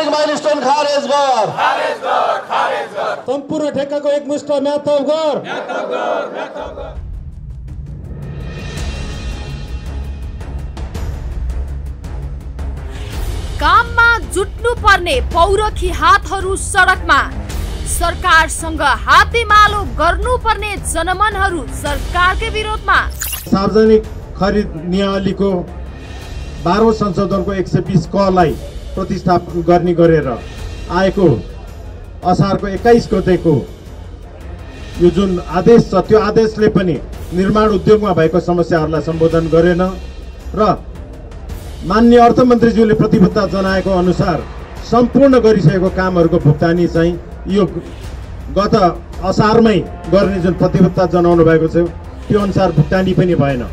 सांविधानिक milestone खारेज गर। सम्पूर्ण ठेक्काको एकमुष्ट म्याथप गर। काममा जुट्नु पर्ने पौरखी हातहरू सडकमा, सरकारसँग हातेमालो गर्नुपर्ने जनमनहरू सरकारकै विरोधमा। सार्वजनिक खरिद नियावलीको 12औं संशोधनको 120 कलाई प्रतिस्थापन गर्ने गरेर आएको असारको 21 गतेको यो जुन आदेश छ त्यो आदेशले पनि निर्माण उद्योगमा भएको समस्याहरूलाई सम्बोधन गरेन र माननीय अर्थमन्त्रीज्यूले प्रतिबद्धता जनाएको अनुसार सम्पूर्ण गरिसकेको कामहरूको भुक्तानी चाहिँ यो गत असारमै गर्ने जुन प्रतिबद्धता जनाउनु भएको छ त्यो अनुसार भुक्तानी पनि भएन।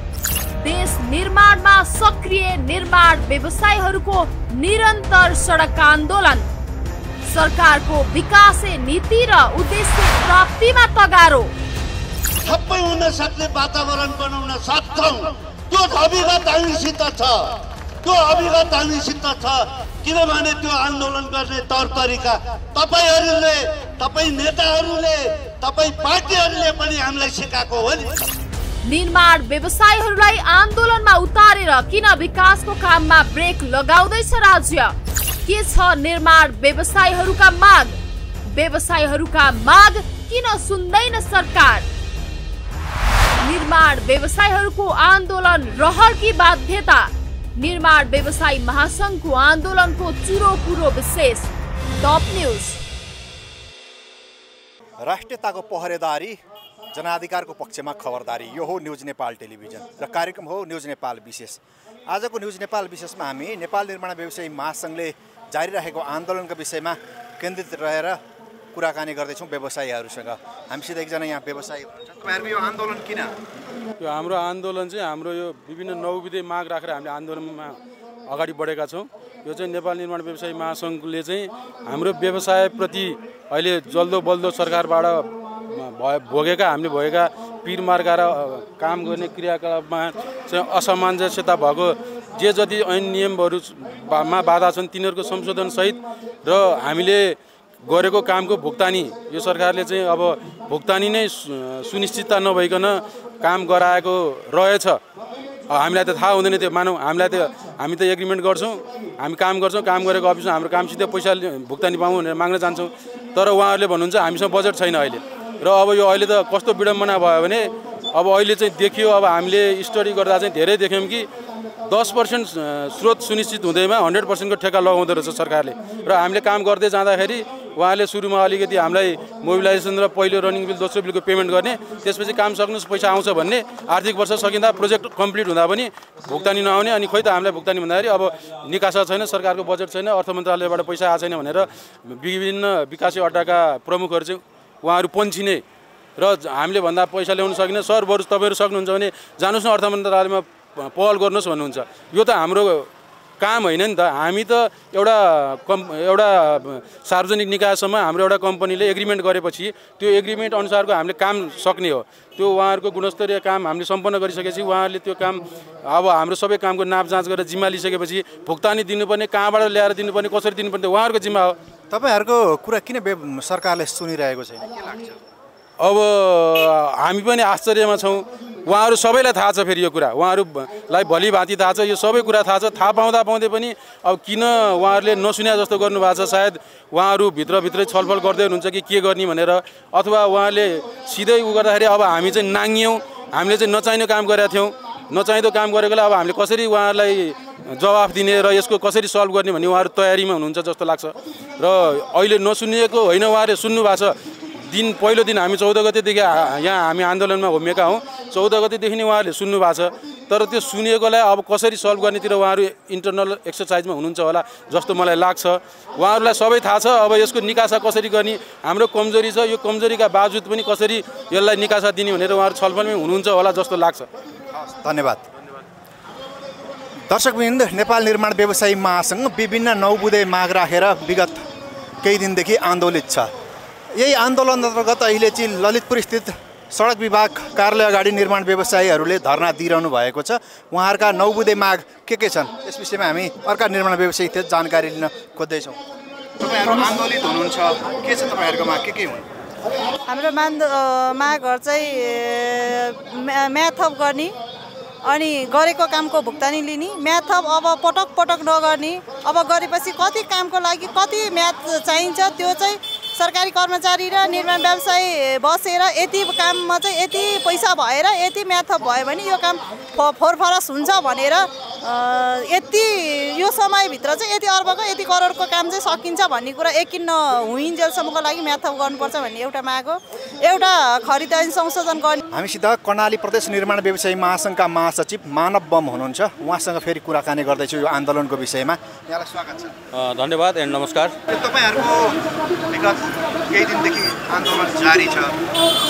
देश निर्माणमा सक्रिय निर्माण व्यवसायीहरूको निरन्तर सडक आन्दोलन, सरकारको विकास नीति र उद्देश्य प्राप्तिमा तगारो। सबै हुन सक्ने वातावरण बनाउन सक्छौं, त्यो अभिगत हामीसित छ, त्यो अभिगत हामीसित छ। किनभने त्यो आन्दोलन गर्ने तौर तरिका तपाईहरूले, तपाई नेताहरूले, तपाई पार्टीहरूले पनि हामीलाई सिकाएको हो नि। निर्माण व्यवसायीहरूलाई आन्दोलनमा उतारेर किन विकासको काममा ब्रेक लगाउँदैछ राज्य? के छ निर्माण व्यवसायीहरूका माग? व्यवसायीहरूका माग किन सुन्दैन सरकार? निर्माण व्यवसायीहरूको आन्दोलन रहर की बाध्यता। निर्माण व्यवसायी महासंघको आन्दोलनको चुरो पुरो विशेष टप न्यूज। राष्ट्रियताको पहरेदारी, जनाधिकारको पक्षमा खबरदारी, यो हो न्युज नेपाल टेलिभिजन र कार्यक्रम हो न्युज नेपाल विशेष। आजको न्युज नेपाल विशेषमा हामी नेपाल निर्माण व्यवसायी महासंघले जारी राखेको आन्दोलनका विषयमा केन्द्रित रहेर कुराकानी गर्दैछौँ व्यवसायीहरूसँग। हामीसित एकजना यहाँ व्यवसायी हुनुहुन्छ। तपाईँहरूको यो आन्दोलन किन? यो हाम्रो आन्दोलन चाहिँ हाम्रो यो विभिन्न नौविधे माग राखेर हामीले आन्दोलनमा अगाडि बढेका छौँ। यो चाहिँ नेपाल निर्माण व्यवसायी महासंघले चाहिँ हाम्रो व्यवसायप्रति अहिले जल्दो बल्दो सरकारबाट भोगेका हामीले भएका पिरमार्का र काम गर्ने क्रियाकलापमा चाहिँ असमञ्जस्यता भएको जे जति ऐन नियमहरूमा बाधा छन् तिनीहरूको संशोधनसहित र हामीले गरेको कामको भुक्तानी यो सरकारले चाहिँ अब भुक्तानी नै सुनिश्चितता नभइकन काम गराएको रहेछ। हामीलाई त थाहा हुँदैन त्यो, मानौँ हामी त एग्रिमेन्ट गर्छौँ, हामी काम गर्छौँ, काम गरेको अफिसमा हाम्रो काम सिधै पैसा भुक्तानी पाऊँ भनेर माग्न जान्छौँ, तर उहाँहरूले भन्नुहुन्छ हामीसँग बजेट छैन अहिले। र अब यो अहिले त कस्तो विडम्बना भयो भने अब अहिले चाहिँ देखियो, अब हामीले स्टडी गर्दा चाहिँ धेरै देख्यौँ कि 10% स्रोत सुनिश्चित हुँदैमा 100% को ठेक्का लगाउँदो रहेछ सरकारले। र हामीले काम गर्दै जाँदाखेरि उहाँले सुरुमा अलिकति हामीलाई मोबिलाइजेसन र पहिलो रनिङ बिल दोस्रो बिलको पेमेन्ट गर्ने, त्यसपछि काम सक्नुहोस् पैसा आउँछ भन्ने, आर्थिक वर्ष सकिँदा प्रोजेक्ट कम्प्लिट हुँदा पनि भुक्तानी नआउने। अनि खोइ त हामीलाई भुक्तानी भन्दाखेरि अब निकासा छैन, सरकारको बजेट छैन, अर्थ मन्त्रालयबाट पैसा आएको छैन भनेर विभिन्न विकासे अड्डाका प्रमुखहरू चाहिँ उहाँहरू पन्छिने र हामीले भन्दा पैसा ल्याउन सकिने। सर बरु तपाईँहरू सक्नुहुन्छ भने जानुहोस् न अर्थ मन्त्रालयमा पहल गर्नुहोस् भन्नुहुन्छ। यो त हाम्रो काम होइन नि त। हामी त एउटा सार्वजनिक निकायसम्म हाम्रो एउटा कम्पनीले एग्रिमेन्ट गरेपछि त्यो एग्रिमेन्ट अनुसारको हामीले काम सक्ने हो। त्यो उहाँहरूको गुणस्तरीय काम हामीले सम्पन्न गरिसकेपछि उहाँहरूले त्यो काम अब हाम्रो सबै कामको नाप जाँच गरेर जिम्मा लिइसकेपछि भुक्तानी दिनुपर्ने, कहाँबाट ल्याएर दिनुपर्ने, कसरी दिनुपर्ने उहाँहरूको जिम्मा हो। तपाईँहरूको कुरा किन सरकारले सुनिरहेको छैन के लाग्छ? अब हामी पनि आश्चर्यमा छौँ। उहाँहरू सबैलाई थाहा छ, फेरि यो कुरा उहाँहरूलाई भली भाँति थाहा छ, यो सबै कुरा थाहा छ। थाहा पाउँदै पनि अब किन उहाँहरूले नसुन्या जस्तो गर्नुभएको छ? सायद उहाँहरू भित्रभित्रै छलफल गर्दै हुनुहुन्छ कि के गर्ने भनेर, अथवा उहाँहरूले सिधै उ गर्दाखेरि अब हामी चाहिँ नाङ्ग्यौँ, हामीले चाहिँ नचाहिने काम गरेका थियौँ, नचाहिँदो काम गरेकोलाई अब हामीले कसरी उहाँहरूलाई जवाफ दिने र यसको कसरी सल्भ गर्ने भन्ने उहाँहरू तयारीमा हुनुहुन्छ जस्तो लाग्छ। र अहिले नसुनिएको होइन, उहाँहरूले सुन्नु भएको छ। पहिलो दिन हामी 14 गतेदेखि यहाँ हामी आन्दोलनमा होमिएका हौँ। 14 गतेदेखि नै उहाँहरूले सुन्नु भएको छ, तर त्यो सुनिएकोलाई अब कसरी सल्भ गर्नेतिर उहाँहरू इन्टरनल एक्सर्साइजमा हुनुहुन्छ होला जस्तो मलाई लाग्छ। उहाँहरूलाई सबै थाहा छ अब यसको निकासा कसरी गर्ने, हाम्रो कमजोरी छ, यो कमजोरीका बावजुद पनि कसरी यसलाई निकासा दिने भनेर उहाँहरू छलफलमै हुनुहुन्छ होला जस्तो लाग्छ। धन्यवाद। दर्शकवृन्द, नेपाल निर्माण व्यवसायी महासंघ विभिन्न नौबुधे माग राखेर विगत केही दिनदेखि आन्दोलित छ। यही आन्दोलन अन्तर्गत अहिले चाहिँ ललितपुर स्थित सडक विभाग कार्यालय अगाडि निर्माण व्यवसायीहरूले धरना दिइरहनु भएको छ। उहाँहरूका नौबुधे माग के छन् यस विषयमा हामी अर्का निर्माण व्यवसायी जानकारी लिन खोज्दैछौँ। तपाईँहरू आन्दोलित हुनुहुन्छ, के छ तपाईँहरूको माग के हुन्? हाम्रो मागहरू चाहिँ म्याथप गर्ने अनि गरेको कामको भुक्तानी लिने, म्याथप अब पटक पटक नगर्ने, अब गरेपछि कति कामको लागि कति म्याथ चाहिन्छ त्यो चाहिँ सरकारी कर्मचारी र निर्माण व्यवसायी बसेर यति काममा चाहिँ यति पैसा भएर यति म्याथप भयो भने यो काम फोरफरस हुन्छ भनेर यति यो समयभित्र चाहिँ यति अर्बको यति करोडको काम चाहिँ सकिन्छ भन्ने कुरा यकिन नहुइन्जेलसम्मको लागि म्याथप गर्नुपर्छ भन्ने एउटा माग हो। एउटा खरिद ऐन संशोधन गर्ने। हामीसित कर्णाली प्रदेश निर्माण व्यवसायी महासङ्घका महासचिव मानव बम हुनुहुन्छ, उहाँसँग फेरि कुराकानी गर्दैछु यो आन्दोलनको विषयमा। यहाँलाई स्वागत छ। धन्यवाद एन्ड नमस्कार। तपाईँहरूको विगत केही दिनदेखि आन्दोलन जारी छ,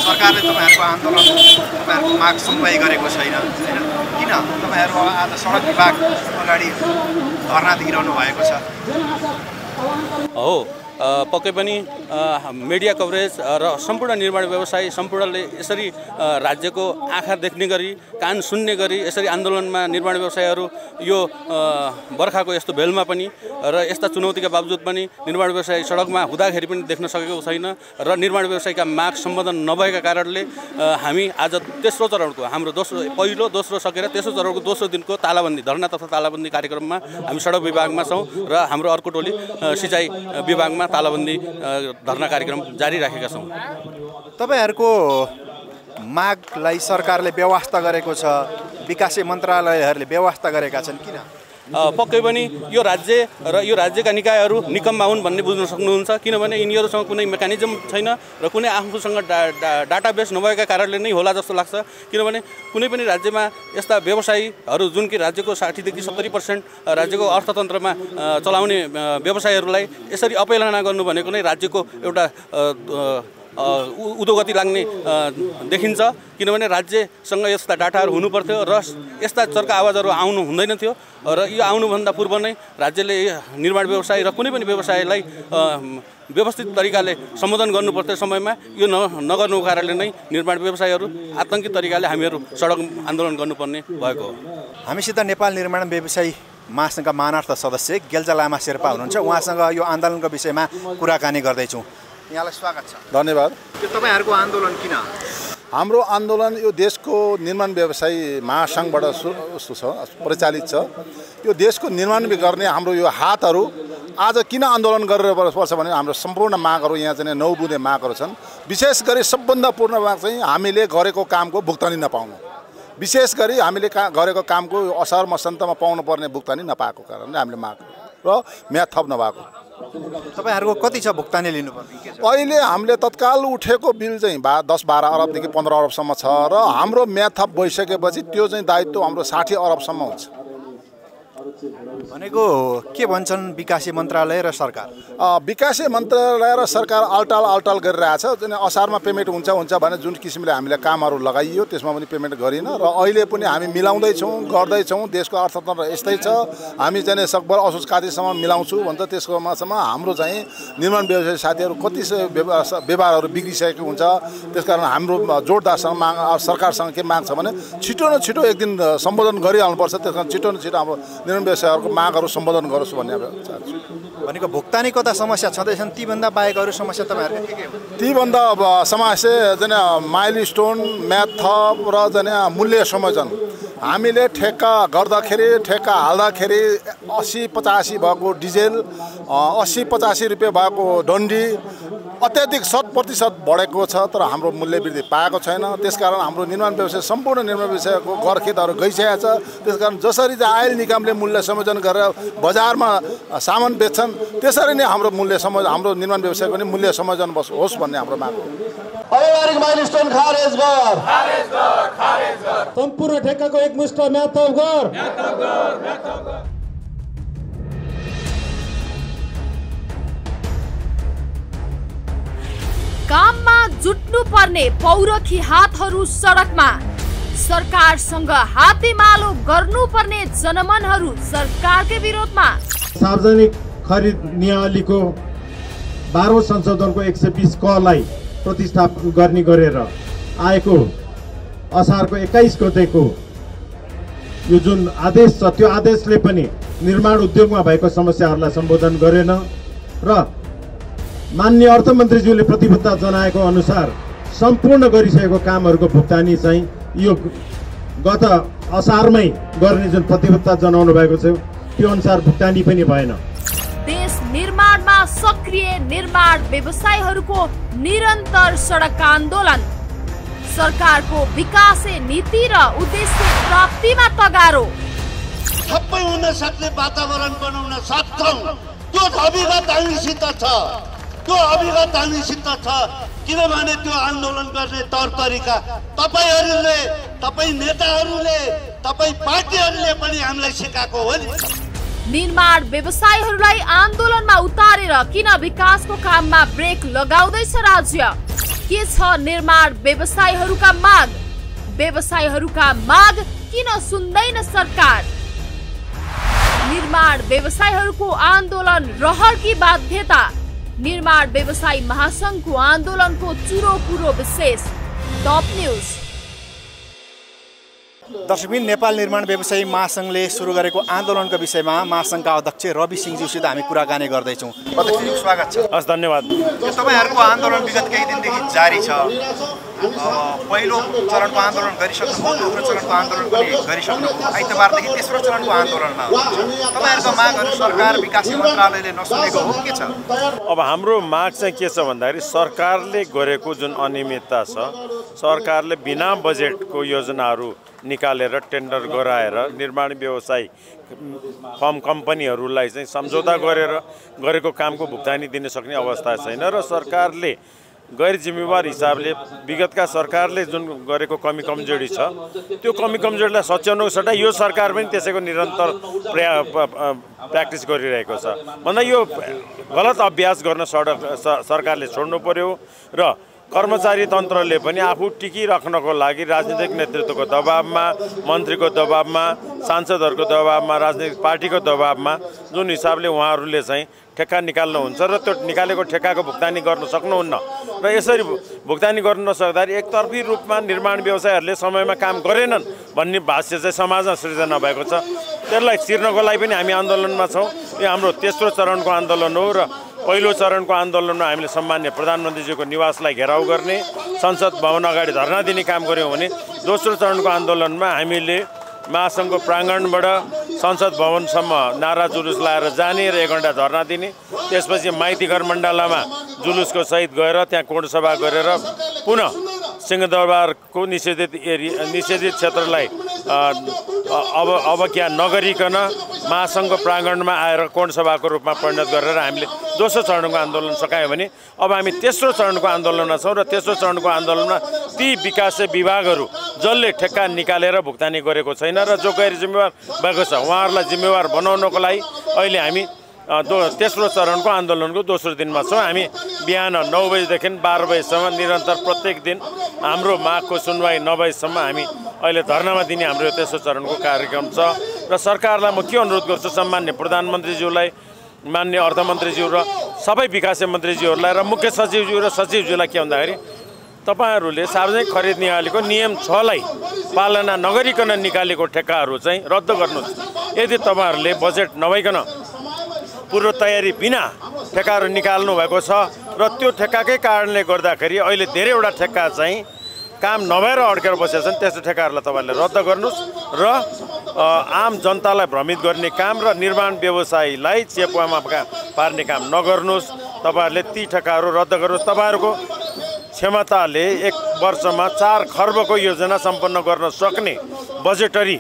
सरकारले तपाईँहरूको आन्दोलन तपाईँहरूको माग सुनवाई गरेको छैन होइन, किन तपाईँहरू आज सडक विभाग अगाडि धरना दिइरहनु भएको छ? हो, पक्कै पनि मिडिया कभरेज र सम्पूर्ण निर्माण व्यवसायी सम्पूर्णले यसरी राज्यको आँखा देख्ने गरी कान सुन्ने गरी यसरी आन्दोलनमा निर्माण व्यवसायीहरू यो बर्खाको यस्तो बेलमा पनि र यस्ता चुनौतीका बावजुद पनि निर्माण व्यवसायी सडकमा हुँदाखेरि पनि देख्न सकेको छैन र निर्माण व्यवसायीका माग सम्बोधन नभएका कारणले हामी आज तेस्रो चरणको हाम्रो पहिलो दोस्रो सकेर तेस्रो चरणको दोस्रो दिनको तालाबन्दी धरना तथा तालाबन्दी कार्यक्रममा हामी सडक विभागमा छौँ र हाम्रो अर्को टोली सिँचाइ विभागमा तालाबन्दी धरना कार्यक्रम जारी राखेका छौँ। तपाईँहरूको मागलाई सरकारले व्यवस्था गरेको छ, विकासे मन्त्रालयहरूले व्यवस्था गरेका छन्, किन? पक्कै पनि यो राज्य र यो राज्यका निकायहरू निकम्मा हुन् भन्ने बुझ्न सक्नुहुन्छ, किनभने यिनीहरूसँग कुनै मेकानिजम छैन र कुनै आफूसँग डाटाबेस नभएका कारणले नै होला जस्तो लाग्छ। किनभने कुनै पनि राज्यमा यस्ता व्यवसायीहरू जुन कि राज्यको 60 देखि 70% राज्यको अर्थतन्त्रमा चलाउने व्यवसायीहरूलाई यसरी अपहेलना गर्नु भनेको नै राज्यको एउटा उद्योगति लाग्ने देखिन्छ। किनभने राज्यसँग यस्ता डाटाहरू हुनुपर्थ्यो र यस्ता चर्का आवाजहरू आउनु हुँदैन थियो र यो आउनुभन्दा पूर्व नै राज्यले निर्माण व्यवसायी र कुनै पनि व्यवसायलाई व्यवस्थित तरिकाले सम्बोधन गर्नुपर्थ्यो समयमा। यो नगर्नुको कारणले नै निर्माण व्यवसायीहरू आतङ्कित तरिकाले हामीहरू सडक आन्दोलन गर्नुपर्ने भएको हो। हामीसित नेपाल निर्माण व्यवसायी महासङ्घका मानार्थ सदस्य गेल्जा लामा शेर्पा हुनुहुन्छ, उहाँसँग यो आन्दोलनको विषयमा कुराकानी गर्दैछौँ। यहाँलाई स्वागत छ। धन्यवाद। तपाईँहरूको आन्दोलन किन? हाम्रो आन्दोलन यो देशको निर्माण व्यवसायी महासङ्घबाट परिचालित छ। यो देशको निर्माण गर्ने हाम्रो यो हातहरू आज किन आन्दोलन गरेर पर्छ भने हाम्रो सम्पूर्ण मागहरू यहाँ चाहिँ 9 बुँदे मागहरू छन्। विशेष गरी सबभन्दा पूर्ण माग चाहिँ हामीले गरेको कामको भुक्तानी नपाउनु, विशेष गरी हामीले गरेको कामको असार मसान्तमा पाउनुपर्ने भुक्तानी नपाएको कारणले हामीले माग र म्याद थप नभएको। तपाईँहरूको कति छ भुक्तानी लिनुपर्ने? अहिले हामीले तत्काल उठेको बिल चाहिँ 10-12 अरबदेखि 15 अरबसम्म छ र हाम्रो म्याद थप भइसकेपछि त्यो चाहिँ दायित्व हाम्रो 60 अरबसम्म हुन्छ। भनेको के भन्छन् विकासे मन्त्रालय र सरकार? विकासे मन्त्रालय र सरकार अल्टाल गरिरहेछ। असारमा पेमेन्ट हुन्छ भने जुन किसिमले हामीले कामहरू लगाइयो त्यसमा पनि पेमेन्ट गरिन र अहिले पनि हामी मिलाउँदैछौँ गर्दैछौँ। देशको अर्थतन्त्र यस्तै छ, हामी चाहिँ सकभर असोज कातिसम्म मिलाउँछु भन्छ। त्यसकोसम्म हाम्रो चाहिँ निर्माण व्यवसायी साथीहरू कति व्यवहारहरू बिग्रिसकेको हुन्छ। त्यसकारण हाम्रो जोडदारसँग माग सरकारसँग के माग छ भने छिटो न छिटो एक दिन सम्बोधन गरिहाल्नुपर्छ। त्यस कारण छिटो न छिटो हाम्रो निर्माण व्यवसायहरूको मागहरू सम्बोधन गरोस् भन्ने चाहन्छु। भनेको भुक्तानी कता समस्या छँदैछन्, तीभन्दा बाहेक अरू समस्या तपाईँहरूको के हो? तीभन्दा समस्या चाहिँ माइलस्टोन, म्याद थप र चाहिँ मूल्य संयोजन। हामीले ठेक्का गर्दाखेरि ठेक्का हाल्दाखेरि 80-85 भएको डिजेल, 80-85 रुपियाँ भएको डन्डी अत्याधिक 100% बढेको छ, तर हाम्रो मूल्य वृद्धि पाएको छैन। त्यसकारण हाम्रो निर्माण व्यवसाय सम्पूर्ण निर्माण व्यवसायको गरखेतहरू गइसकेको छ। त्यसकारण जसरी चाहिँ आयल निगमले मूल्य संयोजन गरेर बजारमा सामान बेच्छन् त्यसरी नै हाम्रो हाम्रो निर्माण व्यवसायको पनि मूल्य संयोजन होस् भन्ने हाम्रो माग हो। पारिवारिक माइलस्टोन खारेज गर, सम्पूर्ण ठेक्काको एकमुष्ट म्याद थप गर। काममा जुट्नु पर्ने पौरखी हातहरू सडकमा, सरकारसँग हातेमालो गर्नुपर्ने जनमनहरू सरकारकै विरोधमा। सार्वजनिक खरिद नियालीको 12औं संशोधनको 120 कलाई प्रतिस्थापन गर्ने गरेर आएको असारको 21 गतेको यो जुन आदेश छ त्यो आदेशले पनि निर्माण उद्योगमा भएको समस्याहरूलाई सम्बोधन गरेन र माननीय अर्थमन्त्रीज्यूले प्रतिबद्धता जनाएको अनुसार सम्पूर्ण गरिसकेको कामहरूको भुक्तानी चाहिँ यो गत असारमै गर्ने जुन प्रतिबद्धता जनाउनु भएको छ त्यो अनुसार भुक्तानी पनि भएन। देश निर्माणमा सक्रिय निर्माण व्यवसायीहरूको निरन्तर सडक आन्दोलन, सरकारको विकास नीति र उद्देश्य प्राप्तिमा तगारो। सबै हुन सक्ने वातावरण बनाउन सक्छौँ, त्यो अभिगत हामीसित छ, त्यो अभिगत हामीसित छ। किनभने त्यो आन्दोलन गर्ने तौर तरिका तपाईहरूले, तपाईँ नेताहरूले, तपाईँ पार्टीहरूले पनि हामीलाई सिकाएको हो नि। निर्माण व्यवसायीहरूलाई आन्दोलनमा उतारेर किन विकासको काममा ब्रेक लगाउँदैछ राज्य? के छ निर्माण व्यवसायीहरूका माग? व्यवसायीहरूका माग किन सुन्दैन सरकार? निर्माण व्यवसायीहरूको आन्दोलन रहर की बाध्यता। निर्माण व्यवसायी महासंघको आन्दोलनको चुरो पुरो विशेष। Top news. दर्शकबिन, नेपाल निर्माण व्यवसायी महासंघले सुरु गरेको आन्दोलनको विषयमा महासंघका अध्यक्ष रवि सिंहज्यूसित हामी कुराकानी गर्दैछौँ। अध्यक्षज्यू स्वागत छ। हस्, धन्यवाद। तपाईँहरूको आन्दोलन विगत केही दिनदेखि जारी छ। पहिलो चरणको आन्दोलन गरिसक्नुभयो, दोस्रो चरणको आन्दोलन पनि गरिसक्नुभयो, आइतबारदेखि तेस्रो चरणको आन्दोलनमा तपाईँहरूको मागहरू सरकार विकास मन्त्रालयले नसुनेको हो के छ? अब हाम्रो माग चाहिँ के छ भन्दाखेरि सरकारले गरेको जुन अनियमितता छ, सरकारले बिना बजेटको योजनाहरू निकालेर टेन्डर गराएर निर्माण व्यवसायी कम्पनीहरूलाई चाहिँ सम्झौता गरेर गरेको कामको भुक्तानी दिन सक्ने अवस्था छैन र सरकारले गैर जिम्मेवार हिसाबले विगतका सरकारले जुन गरेको कमी कमजोरी छ त्यो कमी कमजोरीलाई सच्याउनुको सट्टा यो सरकार पनि त्यसैको निरन्तर प्र्याक्टिस गरिरहेको छ। भन्दा यो गलत अभ्यास गर्न सरकारले छोड्नु पर्यो र कर्मचारी तन्त्रले पनि आफू टिकिराख्नको लागि राजनीतिक नेतृत्वको दबावमा, मन्त्रीको दबावमा, सांसदहरूको दबावमा, राजनीतिक पार्टीको दबावमा जुन हिसाबले उहाँहरूले चाहिँ ठेक्का निकाल्नुहुन्छ र त्यो निकालेको ठेक्काको भुक्तानी गर्न सक्नुहुन्न र यसरी भुक्तानी गर्न नसक्दाखेरि एकतर्फी रूपमा निर्माण व्यवसायीहरूले समयमा काम गरेनन् भन्ने भाष्य चाहिँ समाजमा सृजना भएको छ। त्यसलाई चिर्नको लागि पनि हामी आन्दोलनमा छौँ। यो हाम्रो तेस्रो चरणको आन्दोलन हो र पहिलो चरणको आन्दोलनमा हामीले सम्मान्य प्रधानमन्त्रीजीको निवासलाई घेराउ गर्ने, संसद भवन अगाडि धरना दिने काम गऱ्यौँ भने दोस्रो चरणको आन्दोलनमा हामीले महासङ्घको प्राङ्गणबाट संसद भवनसम्म नारा जुलुस लाएर जाने र 1 घण्टा धरना दिने, त्यसपछि माइतीघर मण्डलामा जुलुसको सहित गएर त्यहाँ कोणसभा गरेर पुनः सिंहदरबारको निषेधित क्षेत्रलाई अवज्ञा नगरिकन महासङ्घको प्राङ्गणमा आएर कोणसभाको रूपमा परिणत गरेर हामीले दोस्रो चरणको आन्दोलन सकायौँ भने अब हामी तेस्रो चरणको आन्दोलनमा छौँ र तेस्रो चरणको आन्दोलनमा ती विकास विभागहरू जसले ठेक्का निकालेर भुक्तानी गरेको छैन र जो गैर जिम्मेवार भएको छ उहाँहरूलाई जिम्मेवार बनाउनको लागि अहिले हामी तेस्रो चरणको आन्दोलनको दोस्रो दिनमा छौँ। हामी बिहान 9 बजेदेखि 12 बजेसम्म निरन्तर प्रत्येक दिन हाम्रो मागको सुनवाई नभएसम्म हामी अहिले धरनामा दिने हाम्रो तेस्रो चरणको कार्यक्रम छ र सरकारलाई म के अनुरोध गर्छु, सम्मान्य प्रधानमन्त्रीज्यूलाई, मान्य अर्थमन्त्रीज्यू र सबै विकास मन्त्रीज्यूहरूलाई र मुख्य सचिवज्यू र सचिवज्यूलाई के भन्दाखेरि तपाईहरूले सार्वजनिक खरिद निकालेको नियम 6 लाई पालना नगरिकन निकालेको ठेक्काहरू चाहिँ रद्द गर्नुहोस्। यदि तपाईहरूले बजेट नभइकन पूर्व तयारी बिना ठेक्काहरू निकाल्नु भएको छ र त्यो ठेक्काकै कारणले गर्दाखेरि अहिले धेरैवटा ठेक्का चाहिँ काम नभएर अड्केर बसेका छन्, त्यस्तो ठेक्काहरूलाई तपाईँहरूले रद्द गर्नुहोस् र आम जनतालाई भ्रमित गर्ने काम र निर्माण व्यवसायीलाई चेपुवामा पार्ने काम नगर्नुहोस्। तपाईँहरूले ती ठेक्काहरू रद्द गर्नुहोस्। तपाईँहरूको क्षमताले 1 वर्षमा 4 खर्बको योजना सम्पन्न गर्न सक्ने बजेटरी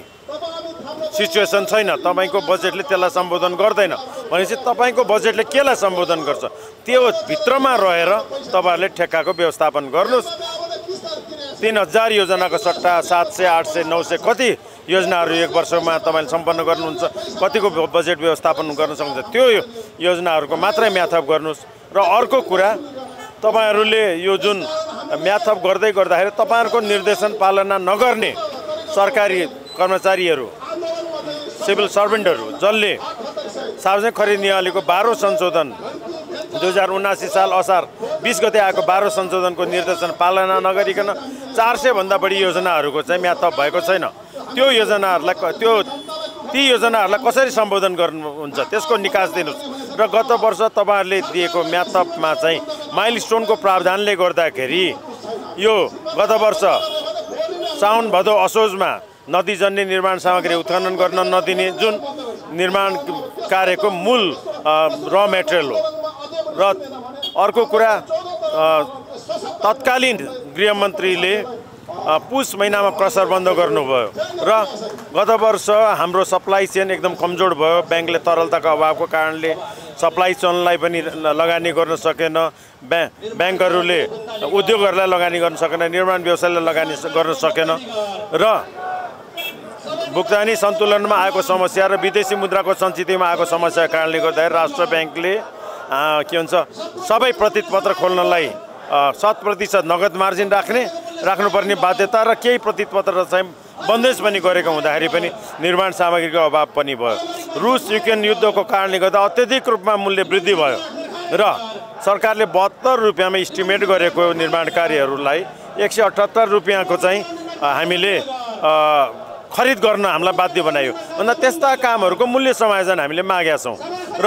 सिचुएसन छैन। तपाईँको बजेटले त्यसलाई सम्बोधन गर्दैन भनेपछि तपाईँको बजेटले केलाई सम्बोधन गर्छ? त्यो भित्रमा रहेर तपाईँहरूले ठेक्काको व्यवस्थापन गर्नुहोस्। 3000 योजनाको सट्टा 700, 800, 900 कति योजनाहरू 1 वर्षमा तपाईँले सम्पन्न गर्नुहुन्छ, कतिको बजेट व्यवस्थापन गर्न सक्नुहुन्छ त्यो योजनाहरूको मात्रै म्याथअप गर्नुहोस्। र अर्को कुरा, तपाईँहरूले यो जुन म्याथअप गर्दाखेरि तपाईँहरूको निर्देशन पालना नगर्ने सरकारी कर्मचारीहरू, सिभिल सर्भेन्टहरू जसले सार्वजनिक खरिद नियामलीको 12औं संशोधन 2079 साल असार 20 गते आएको 12औं संशोधनको निर्देशन पालना नगरिकन 400 भन्दा बढी योजनाहरूको चाहिँ म्याथअप भएको छैन। त्यो योजनाहरूलाई त्यो ती योजनाहरूलाई कसरी सम्बोधन गर्नुहुन्छ त्यसको निकास दिनुहोस्। र गत वर्ष तपाईँहरूले दिएको म्याथपमा चाहिँ माइलस्टोनको प्रावधानले गर्दाखेरि यो गत वर्ष साउन भदौ असोजमा नदीजन्य निर्माण सामग्री उत्खनन गर्न नदिने जुन निर्माण कार्यको मूल र मेटेरियल हो। र अर्को कुरा तत्कालीन गृहमन्त्रीले पुस महिनामा क्रसर बन्द गर्नुभयो र गत वर्ष हाम्रो सप्लाई चेन एकदम कमजोर भयो। ब्याङ्कले तरलताको अभावको कारणले सप्लाई चेनलाई पनि लगानी गर्न सकेन, ब्याङ्कहरूले उद्योगहरूलाई लगानी गर्न सकेन, निर्माण व्यवसायलाई लगानी गर्न सकेन र भुक्तानी सन्तुलनमा आएको समस्या र विदेशी मुद्राको सञ्चितमा आएको समस्याको कारणले गर्दाखेरि राष्ट्र ब्याङ्कले के भन्छ सबै प्रतिपत्र खोल्नलाई 100% नगद मार्जिन राख्नुपर्ने बाध्यता र केही प्रतिपत्र चाहिँ बन्देज पनि गरेको हुँदाखेरि पनि निर्माण सामग्रीको अभाव पनि भयो। रुस युक्रेन युद्धको कारणले गर्दा अत्यधिक रूपमा मूल्य वृद्धि भयो र सरकारले 72 रुपियाँमा इस्टिमेट गरेको निर्माण कार्यहरूलाई 178 रुपियाँको चाहिँ हामीले खरिद गर्न हामीलाई बाध्य बनायो। अन्त त्यस्ता कामहरूको मूल्य समायोजन हामीले मागेका छौँ र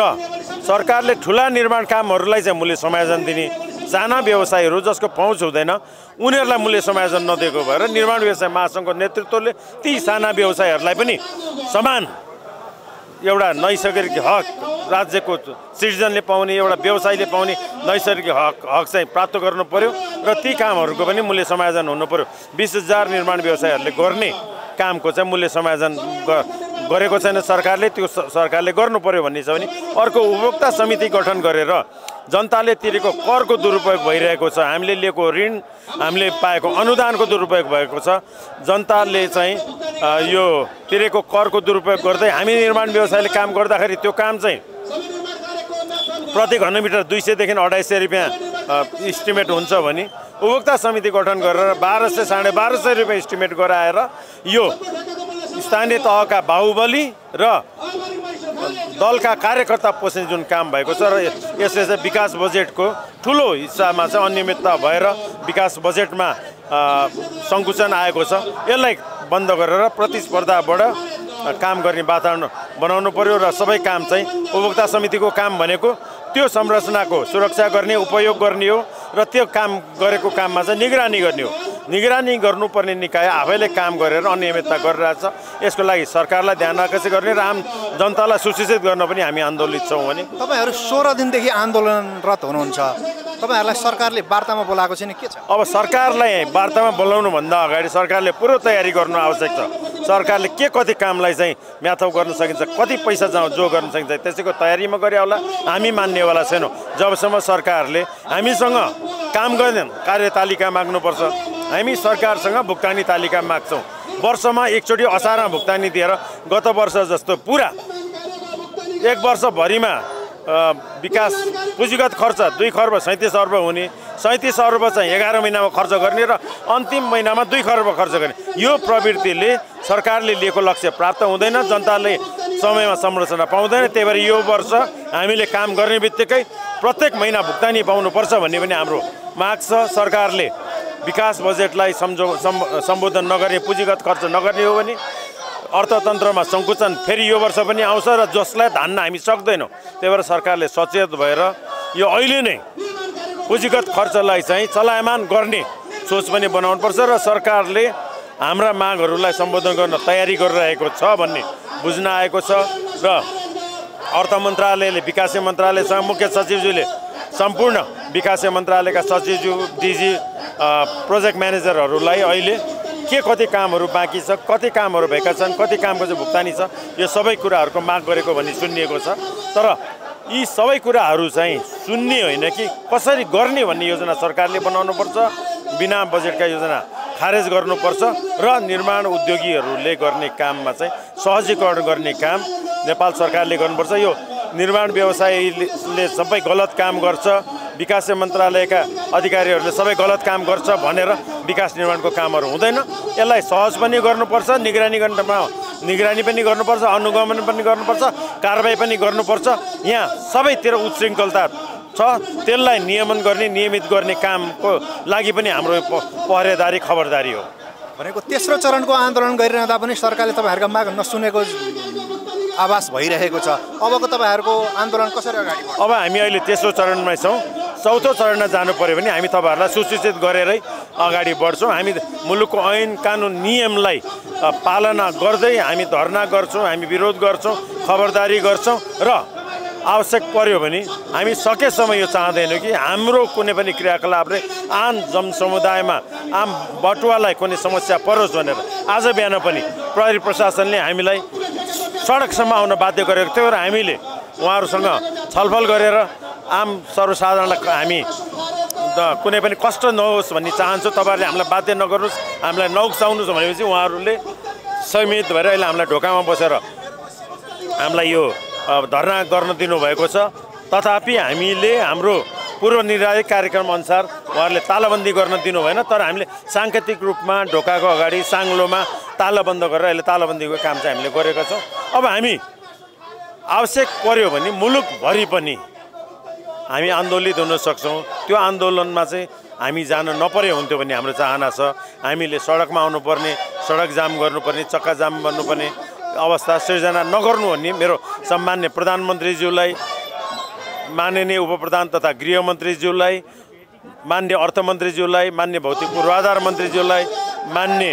सरकारले ठुला निर्माण कामहरूलाई चाहिँ मूल्य समायोजन दिने, साना व्यवसायीहरू जसको पहुँच हुँदैन उनीहरूलाई मूल्य समायोजन नदिएको भएर निर्माण व्यवसाय महासङ्घको नेतृत्वले ती साना व्यवसायीहरूलाई पनि समान एउटा नैसर्गिक हक राज्यको सिटिजनले पाउने, एउटा व्यवसायीले पाउने नैसर्गिक हक चाहिँ प्राप्त गर्नु पर्यो र ती कामहरूको पनि मूल्य समायोजन हुनु पर्यो। 20,000 निर्माण व्यवसायीहरूले गर्ने कामको चाहिँ मूल्य समायोजन गरेको छैन सरकारले, त्यो सरकारले गर्नु पर्यो भन्ने छ भने अर्को उपभोक्ता समिति गठन गरेर जनताले तिरेको करको दुरुपयोग भइरहेको छ, हामीले लिएको ऋण, हामीले पाएको अनुदानको दुरुपयोग भएको छ। जनताले चाहिँ यो तिरेको करको दुरुपयोग गर्दै हामी निर्माण व्यवसायले काम गर्दाखेरि त्यो काम चाहिँ प्रति घनमिटर 200 देखि 250 रुपियाँ इस्टिमेट हुन्छ भने उपभोक्ता समिति गठन गरेर 1200 साढे 1200 रुपियाँ इस्टिमेट गराएर यो स्थानीय तहका बाहुबली र दलका कार्यकर्ता पोस्ने जुन काम भएको छ र यसले चाहिँ विकास बजेटको ठुलो हिस्सामा चाहिँ अनियमितता भएर विकास बजेटमा सङ्कुचन आएको छ। यसलाई बन्द गरेर प्रतिस्पर्धाबाट काम गर्ने वातावरण बनाउनु पर्यो र सबै काम चाहिँ उपभोक्ता समितिको काम भनेको त्यो संरचनाको सुरक्षा गर्ने, उपयोग गर्ने हो र त्यो काम गरेको काममा चाहिँ निगरानी गर्ने हो। निगरानी गर्नुपर्ने निकाय आफैले काम गरेर अनियमितता गरिरहेछ। यसको लागि सरकारलाई ध्यान आकर्षित गर्ने र आम जनतालाई सुसूचित गर्न पनि हामी आन्दोलित छौँ। भने तपाईँहरू 16 दिनदेखि आन्दोलनरत हुनुहुन्छ, तपाईँहरूलाई सरकारले वार्तामा बोलाएको छैन, के छ? अब सरकारलाई वार्तामा बोलाउनुभन्दा अगाडि सरकारले पूर्व तयारी गर्नु आवश्यक छ। सरकारले के कति कामलाई चाहिँ म्याथप गर्न सकिन्छ, कति पैसा जो गर्न सकिन्छ त्यसैको तयारीमा गरे होला। हामी मान्नेवाला छैनौँ जबसम्म सरकारले हामीसँग काम गर्ने कार्यतालिका माग्नुपर्छ। हामी सरकारसँग भुक्तानी तालिका माग्छौँ। वर्षमा एकचोटि असारमा भुक्तानी दिएर गत वर्ष जस्तो पुरा एक वर्षभरिमा विकास पुँजीगत खर्च 2 खर्ब 37 अर्ब हुने, 37 अर्ब चाहिँ 11 महिनामा खर्च गर्ने र अन्तिम महिनामा 2 खर्ब खर्च गर्ने, यो प्रवृत्तिले सरकारले लिएको लक्ष्य प्राप्त हुँदैन, जनताले समयमा संरचना पाउँदैन। त्यही भएर यो वर्ष हामीले काम गर्ने बित्तिकै प्रत्येक महिना भुक्तानी पाउनुपर्छ भन्ने पनि हाम्रो माग छ। सरकारले विकास बजेटलाई सम्बोधन नगर्ने, पुँजीगत खर्च नगर्ने हो भने अर्थतन्त्रमा सङ्कुचन फेरि यो वर्ष पनि आउँछ र जसलाई धान्न हामी सक्दैनौँ। त्यही भएर सरकारले सचेत भएर यो अहिले नै पुँजीगत खर्चलाई चाहिँ चलायमान गर्ने सोच पनि बनाउनुपर्छ र सरकारले हाम्रा मागहरूलाई सम्बोधन गर्न तयारी गरिरहेको छ भन्ने बुझ्न आएको छ। र अर्थ मन्त्रालयले विकास मन्त्रालयसँग मुख्य सचिवज्यूले सम्पूर्ण विकास मन्त्रालयका सचिवज्यू, डिजी, प्रोजेक्ट म्यानेजरहरूलाई अहिले के कति कामहरू बाँकी छ, कति कामहरू भएका छन्, कति कामको चाहिँ भुक्तानी छ, यो सबै कुराहरूको माग गरेको भन्ने सुनिएको छ। तर यी सबै कुराहरू चाहिँ सुन्ने होइन कि कसरी गर्ने भन्ने योजना सरकारले बनाउनुपर्छ। बिना बजेटका योजना खारेज गर्नुपर्छ र निर्माण उद्योगीहरूले गर्ने काममा चाहिँ सहजीकरण गर्ने काम नेपाल सरकारले गर्नुपर्छ। यो निर्माण व्यवसायीले सबै गलत काम गर्छ, विकास मन्त्रालयका अधिकारीहरूले सबै गलत काम गर्छ भनेर विकास निर्माणको कामहरू हुँदैन। यसलाई सहज पनि गर्नुपर्छ, निगरानी पनि गर्नुपर्छ, अनुगमन पनि गर्नुपर्छ, कारबाही पनि गर्नुपर्छ। यहाँ सबैतिर उच्छृङ्खलता छ, त्यसलाई नियमन गर्ने, नियमित गर्ने कामको लागि पनि हाम्रो पहरेदारी खबरदारी हो। भनेको तेस्रो चरणको आन्दोलन गरिरहँदा पनि सरकारले तपाईँहरूका माग नसुनेको आभास भइरहेको छ। अबको तपाईँहरूको आन्दोलन कसरी अगाडि बढ्छ? अब हामी अहिले तेस्रो चरणमा छौँ। चौथो चरणमा जानु पर्यो भने हामी तपाईँहरूलाई सूचित गरेरै अगाडि बढ्छौँ। हामी मुलुकको ऐन कानुन नियमलाई पालना गर्दै हामी धरना गर्छौँ, हामी विरोध गर्छौँ, खबरदारी गर्छौँ र आवश्यक पर्यो भने हामी सकेसम्म यो चाहँदैनौँ कि हाम्रो कुनै पनि क्रियाकलापले आम जनसमुदायमा आम बटुवालाई कुनै समस्या परोस् भनेर आज बिहान पनि प्रहरी प्रशासनले हामीलाई सडकसम्म आउन बाध्य गरेको थियो र हामीले उहाँहरूसँग छलफल गरेर आम सर्वसाधारणलाई हामी कुनै पनि कष्ट नहोस् भन्ने चाहन्छु। तपाईँहरूले हामीलाई बाध्य नगर्नुहोस्, हामीलाई नउक्साउनुहोस् भनेपछि उहाँहरूले समेत भएर अहिले हामीलाई ढोकामा बसेर हामीलाई यो धरना गर्न दिनुभएको छ। तथापि हामीले हाम्रो पूर्व निर्धारित कार्यक्रम अनुसार उहाँहरूले तालाबन्दी गर्न दिनु भएन, तर हामीले साङ्केतिक रूपमा ढोकाको अगाडि साङ्लोमा तालाबन्द गरेर अहिले तालाबन्दीको काम चाहिँ हामीले गरेका छौँ। अब हामी आवश्यक पर्यो भने मुलुकभरि पनि हामी आन्दोलित हुन सक्छौँ। त्यो आन्दोलनमा चाहिँ हामी जान नपरे हुन्थ्यो भन्ने हाम्रो चाहना छ। हामीले सडकमा आउनुपर्ने, सडक जाम गर्नुपर्ने, चक्का जाम गर्नुपर्ने अवस्था सृजना नगर्नु भन्ने मेरो सम्मान्य प्रधानमन्त्रीज्यूलाई, माननीय उपप्रधान तथा गृहमन्त्रीज्यूलाई, मान्य अर्थमन्त्रीज्यूलाई, मान्य भौतिक पूर्वाधार मन्त्रीज्यूलाई, मान्य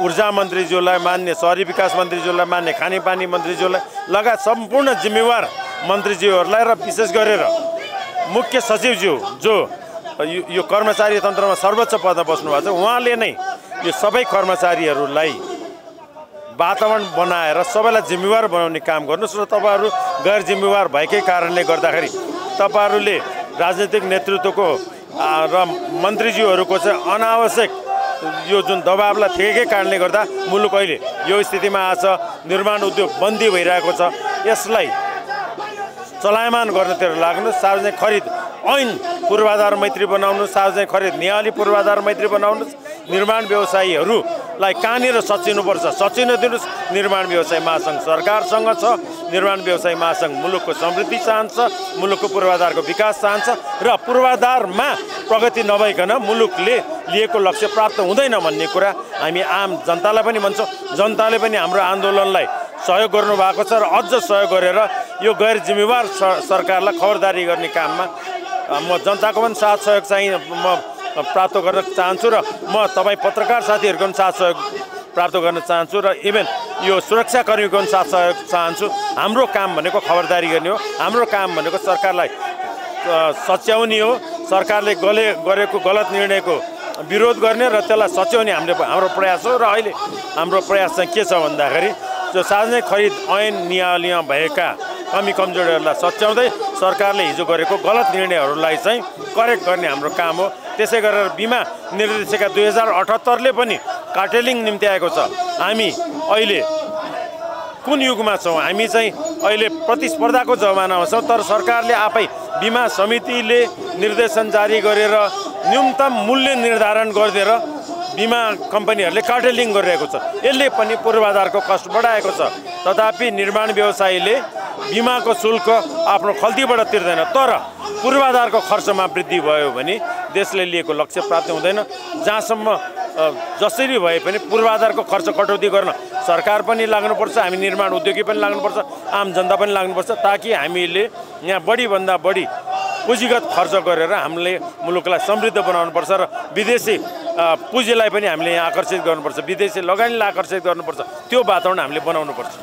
ऊर्जा मन्त्रीज्यूलाई, मान्य शहरी विकास मन्त्रीज्यूलाई, मान्य खानेपानी मन्त्रीज्यूलाई लगायत सम्पूर्ण जिम्मेवार मन्त्रीज्यूहरूलाई र विशेष गरेर मुख्य सचिवज्यू जो यो कर्मचारी तन्त्रमा सर्वोच्च पदमा बस्नु भएको छ, उहाँले नै यो सबै कर्मचारीहरूलाई वातावरण बनाएर सबैलाई जिम्मेवार बनाउने काम गर्नुहोस् र तपाईँहरू गैर जिम्मेवार भएकै कारणले गर्दाखेरि तपाईँहरूले राजनीतिक नेतृत्वको र मन्त्रीज्यूहरूको चाहिँ अनावश्यक यो जुन दबावलाई थिएकै कारणले गर्दा मुलुक अहिले यो स्थितिमा आछ। निर्माण उद्योग बन्दी भइरहेको छ। यसलाई चलायमान गर्नतिर लाग्नुहोस्। सार्वजनिक खरिद ऐन पूर्वाधार मैत्री बनाउनुहोस्, सार्वजनिक खरिद नियाली पूर्वाधार मैत्री बनाउनुहोस्। निर्माण व्यवसायीहरूलाई कहाँनिर सचिनुपर्छ सचिन दिनुहोस्। निर्माण व्यवसाय महासङ्घ सरकारसँग छ। निर्माण व्यवसाय महासङ्घ मुलुकको समृद्धि चाहन्छ, मुलुकको पूर्वाधारको विकास चाहन्छ र पूर्वाधारमा प्रगति नभइकन मुलुकले लिएको लक्ष्य प्राप्त हुँदैन भन्ने कुरा हामी आम जनतालाई पनि भन्छौँ। जनताले पनि हाम्रो आन्दोलनलाई सहयोग गर्नुभएको छ र अझ सहयोग गरेर यो गैर जिम्मेवार सरकारलाई खबरदारी गर्ने काममा म जनताको पनि साथ सहयोग चाहिँ म प्राप्त गर्न चाहन्छु र म तपाईँ पत्रकार साथीहरूको पनि साथ सहयोग प्राप्त गर्न चाहन्छु र इभन यो सुरक्षाकर्मीको पनि साथ सहयोग चाहन्छु। हाम्रो काम भनेको खबरदारी गर्ने हो। हाम्रो काम भनेको सरकारलाई सच्याउने हो। सरकारले गरेको गलत निर्णयको विरोध गर्ने र त्यसलाई सच्याउने हाम्रो प्रयास हो। र अहिले हाम्रो प्रयास चाहिँ के छ भन्दाखेरि जो सार्वजनिक खरिद ऐन नियममा भएका कमी कमजोरीहरूलाई सच्याउँदै सरकारले हिजो गरेको गलत निर्णयहरूलाई चाहिँ करेक्ट गर्ने हाम्रो काम हो। त्यसै गरेर बिमा निर्देशिका 2078ले पनि कार्टेलिङ निम्ति आएको छ। हामी अहिले कुन युगमा छौँ? हामी चाहिँ अहिले प्रतिस्पर्धाको जमानामा छौँ, तर सरकारले आफै बिमा समितिले निर्देशन जारी गरेर न्यूनतम मूल्य निर्धारण गरिदिएर बिमा कम्पनीहरूले कार्टेलिङ गरिरहेको छ। यसले पनि पूर्वाधारको कष्ट बढाएको छ। तथापि निर्माण व्यवसायीले बिमाको शुल्क आफ्नो खल्तीबाट तिर्दैन, तर पूर्वाधारको खर्चमा वृद्धि भयो भने देशले लिएको लक्ष्य प्राप्त हुँदैन। जहाँसम्म जसरी भए पनि पूर्वाधारको खर्च कटौती गर्न सरकार पनि लाग्नुपर्छ, हामी निर्माण उद्योगी पनि लाग्नुपर्छ, आम जनता पनि लाग्नुपर्छ, ताकि हामीले यहाँ बढीभन्दा बढी पुँजीगत खर्च गरेर हामीले मुलुकलाई समृद्ध बनाउनुपर्छ र विदेशी पुँजीलाई पनि हामीले यहाँ आकर्षित गर्नुपर्छ, विदेशी लगानीलाई आकर्षित गर्नुपर्छ। त्यो वातावरण हामीले बनाउनुपर्छ।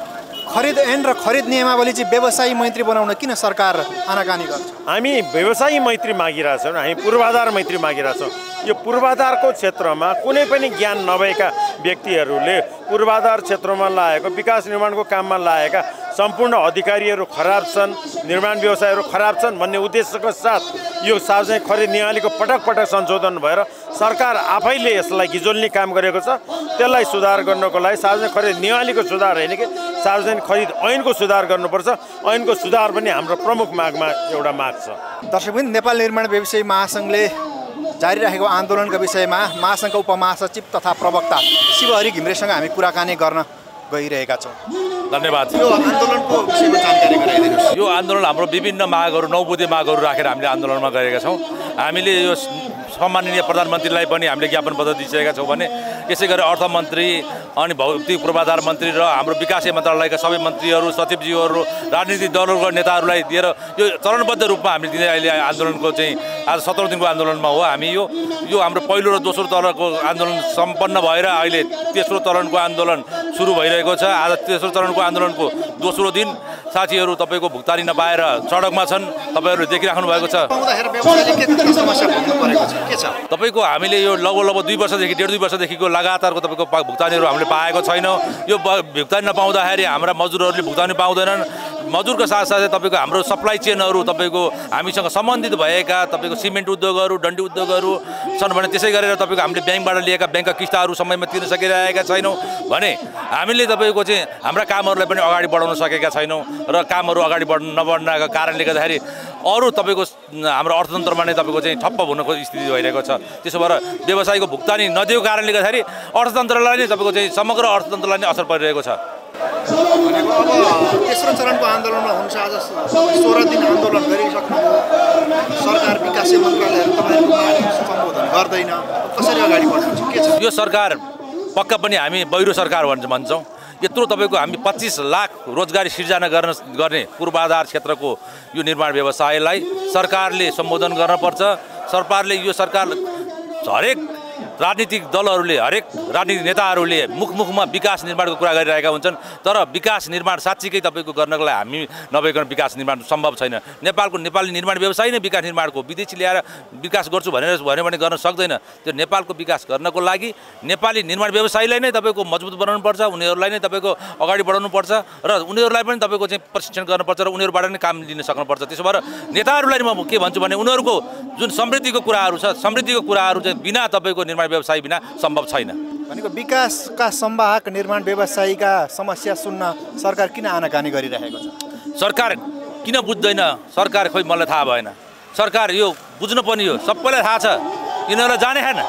खरिद ऐन र खरिद नियमावली चाहिँ व्यवसायी मैत्री बनाउन किन सरकार आनाकानी गर्छ? हामी व्यवसायी मैत्री मागिरहेछौँ, हामी पूर्वाधार मैत्री मागिरहेछौँ। यो पूर्वाधारको क्षेत्रमा कुनै पनि ज्ञान नभएका व्यक्तिहरूले पूर्वाधार क्षेत्रमा लागेको विकास निर्माणको काममा लागेका सम्पूर्ण अधिकारीहरू खराब छन्, निर्माण व्यवसायहरू खराब छन् भन्ने उद्देश्यको साथ यो सार्वजनिक खरिद नियमावलीको पटक पटक संशोधन भएर सरकार आफैले यसलाई गिजोल्ने काम गरेको छ। त्यसलाई सुधार गर्नको लागि सार्वजनिक खरिद नियमावलीको सुधार होइन कि सार्वजनिक खरिद ऐनको सुधार गर्नुपर्छ। ऐनको सुधार पनि हाम्रो प्रमुख मागमा एउटा माग छ। दर्शकवृन्द, नेपाल निर्माण व्यवसायी महासङ्घले जारी राखेको आन्दोलनका विषयमा महासङ्घका उपमहासचिव तथा प्रवक्ता शिवहरि घिम्रेसँग हामी कुराकानी गर्न गइरहेका छौँ। धन्यवाद। यो आन्दोलनको विषयमा जानकारी गराइदिनुहोस्। यो आन्दोलन हाम्रो विभिन्न मागहरू 9 बुँदे मागहरू राखेर हामीले आन्दोलनमा गरेका छौँ। हामीले यो सम्माननीय प्रधानमन्त्रीलाई पनि हामीले ज्ञापन पत्र दिइसकेका छौँ भने यसै गरी अर्थमन्त्री अनि भौतिक पूर्वाधार मन्त्री र हाम्रो विकास मन्त्रालयका सबै मन्त्रीहरू सचिवज्यूहरू राजनीतिक दलहरूका नेताहरूलाई दिएर यो चरणबद्ध रूपमा हामीले दिने अहिले आन्दोलनको चाहिँ आज 17औं दिनको आन्दोलनमा हो। हामी यो हाम्रो पहिलो र दोस्रो तहको आन्दोलन सम्पन्न भएर अहिले तेस्रो चरणको आन्दोलन सुरु भइरहेको छ। आज तेस्रो चरणको आन्दोलनको दोस्रो दिन साथीहरू तपाईँको भुक्तानी नपाएर सडकमा छन्, तपाईँहरूले देखिराख्नु भएको छ। तपाईँको हामीले यो लगभग 2 वर्षदेखि 1.5-2 वर्षदेखिको लगातारको तपाईँको भुक्तानीहरू हामीले पाएको छैनौँ। यो भुक्तानी नपाउँदाखेरि हाम्रा मजदुरहरूले भुक्तानी पाउँदैनन्। मजदुरको साथसाथै तपाईँको हाम्रो सप्लाई चेनहरू तपाईँको हामीसँग सम्बन्धित भएका तपाईँको सिमेन्ट उद्योगहरू डन्डी उद्योगहरू छन् भने त्यसै गरेर तपाईँको हामीले ब्याङ्कबाट लिएका ब्याङ्कका किस्ताहरू समयमा तिर्न सकिरहेका छैनौँ भने हामीले तपाईँको चाहिँ हाम्रा कामहरूलाई पनि अगाडि बढाउन सकेका छैनौँ र कामहरू अगाडि नबढ्नका कारणले गर्दाखेरि अरू तपाईँको हाम्रो अर्थतन्त्रमा नै तपाईँको चाहिँ ठप्प हुनको स्थिति भइरहेको छ। त्यसो भएर व्यवसायको भुक्तानी नदिएको कारणले गर्दाखेरि अर्थतन्त्रलाई नै तपाईँको चाहिँ समग्र अर्थतन्त्रलाई नै असर परिरहेको छ। भनेको अब तेस्रो चरणको आन्दोलनमा हुन्छ। आज 16 दिन आन्दोलन गरिसक्नुभयो, सरकार विकास मन्त्रालयहरू तपाईँहरूको सम्बोधन गर्दैन, कसरी अगाडि बढ्नुहुन्छ? के छ यो सरकार? पक्का पनि हामी बहिरो सरकार भन्छौँ। यत्रो तपाईँको हामी 25 लाख रोजगारी सिर्जना गर्ने पूर्वाधार क्षेत्रको यो निर्माण व्यवसायलाई सरकारले सम्बोधन गर्नुपर्छ। सरकार हरेक राजनीतिक दलहरूले हरेक राजनीतिक नेताहरूले मुखमा विकास निर्माणको कुरा गरिरहेका हुन्छन्, तर विकास निर्माण साँच्चीकै तपाईँको गर्नको लागि हामी नभइकन विकास निर्माण सम्भव छैन। नेपाली निर्माण व्यवसाय नै विकास निर्माणको विदेशी ल्याएर विकास गर्छु भनेर भन्यो भने गर्न सक्दैन। त्यो नेपालको विकास गर्नको लागि नेपाली निर्माण व्यवसायलाई नै तपाईँको मजबुत बनाउनुपर्छ, उनीहरूलाई नै तपाईँको अगाडि बढाउनुपर्छ र उनीहरूलाई पनि तपाईँको चाहिँ प्रशिक्षण गर्नुपर्छ र उनीहरूबाट नै काम लिन सक्नुपर्छ। त्यसो भएर नेताहरूलाई म के भन्छु भने उनीहरूको जुन समृद्धिको कुराहरू छ, समृद्धिको कुराहरू चाहिँ बिना तपाईँको निर्माण व्यवसाय बिना सम्भव छैन। भनेको विकासका संवाहक निर्माण व्यवसायीका समस्या सुन्न सरकार किन आनाकानी गरिरहेको छ? सरकार किन बुझ्दैन? सरकार खोइ मलाई थाहा भएन। सरकार यो बुझ्नु पनि हो, सबैलाई थाहा छ, यिनीहरूलाई जाने छैन।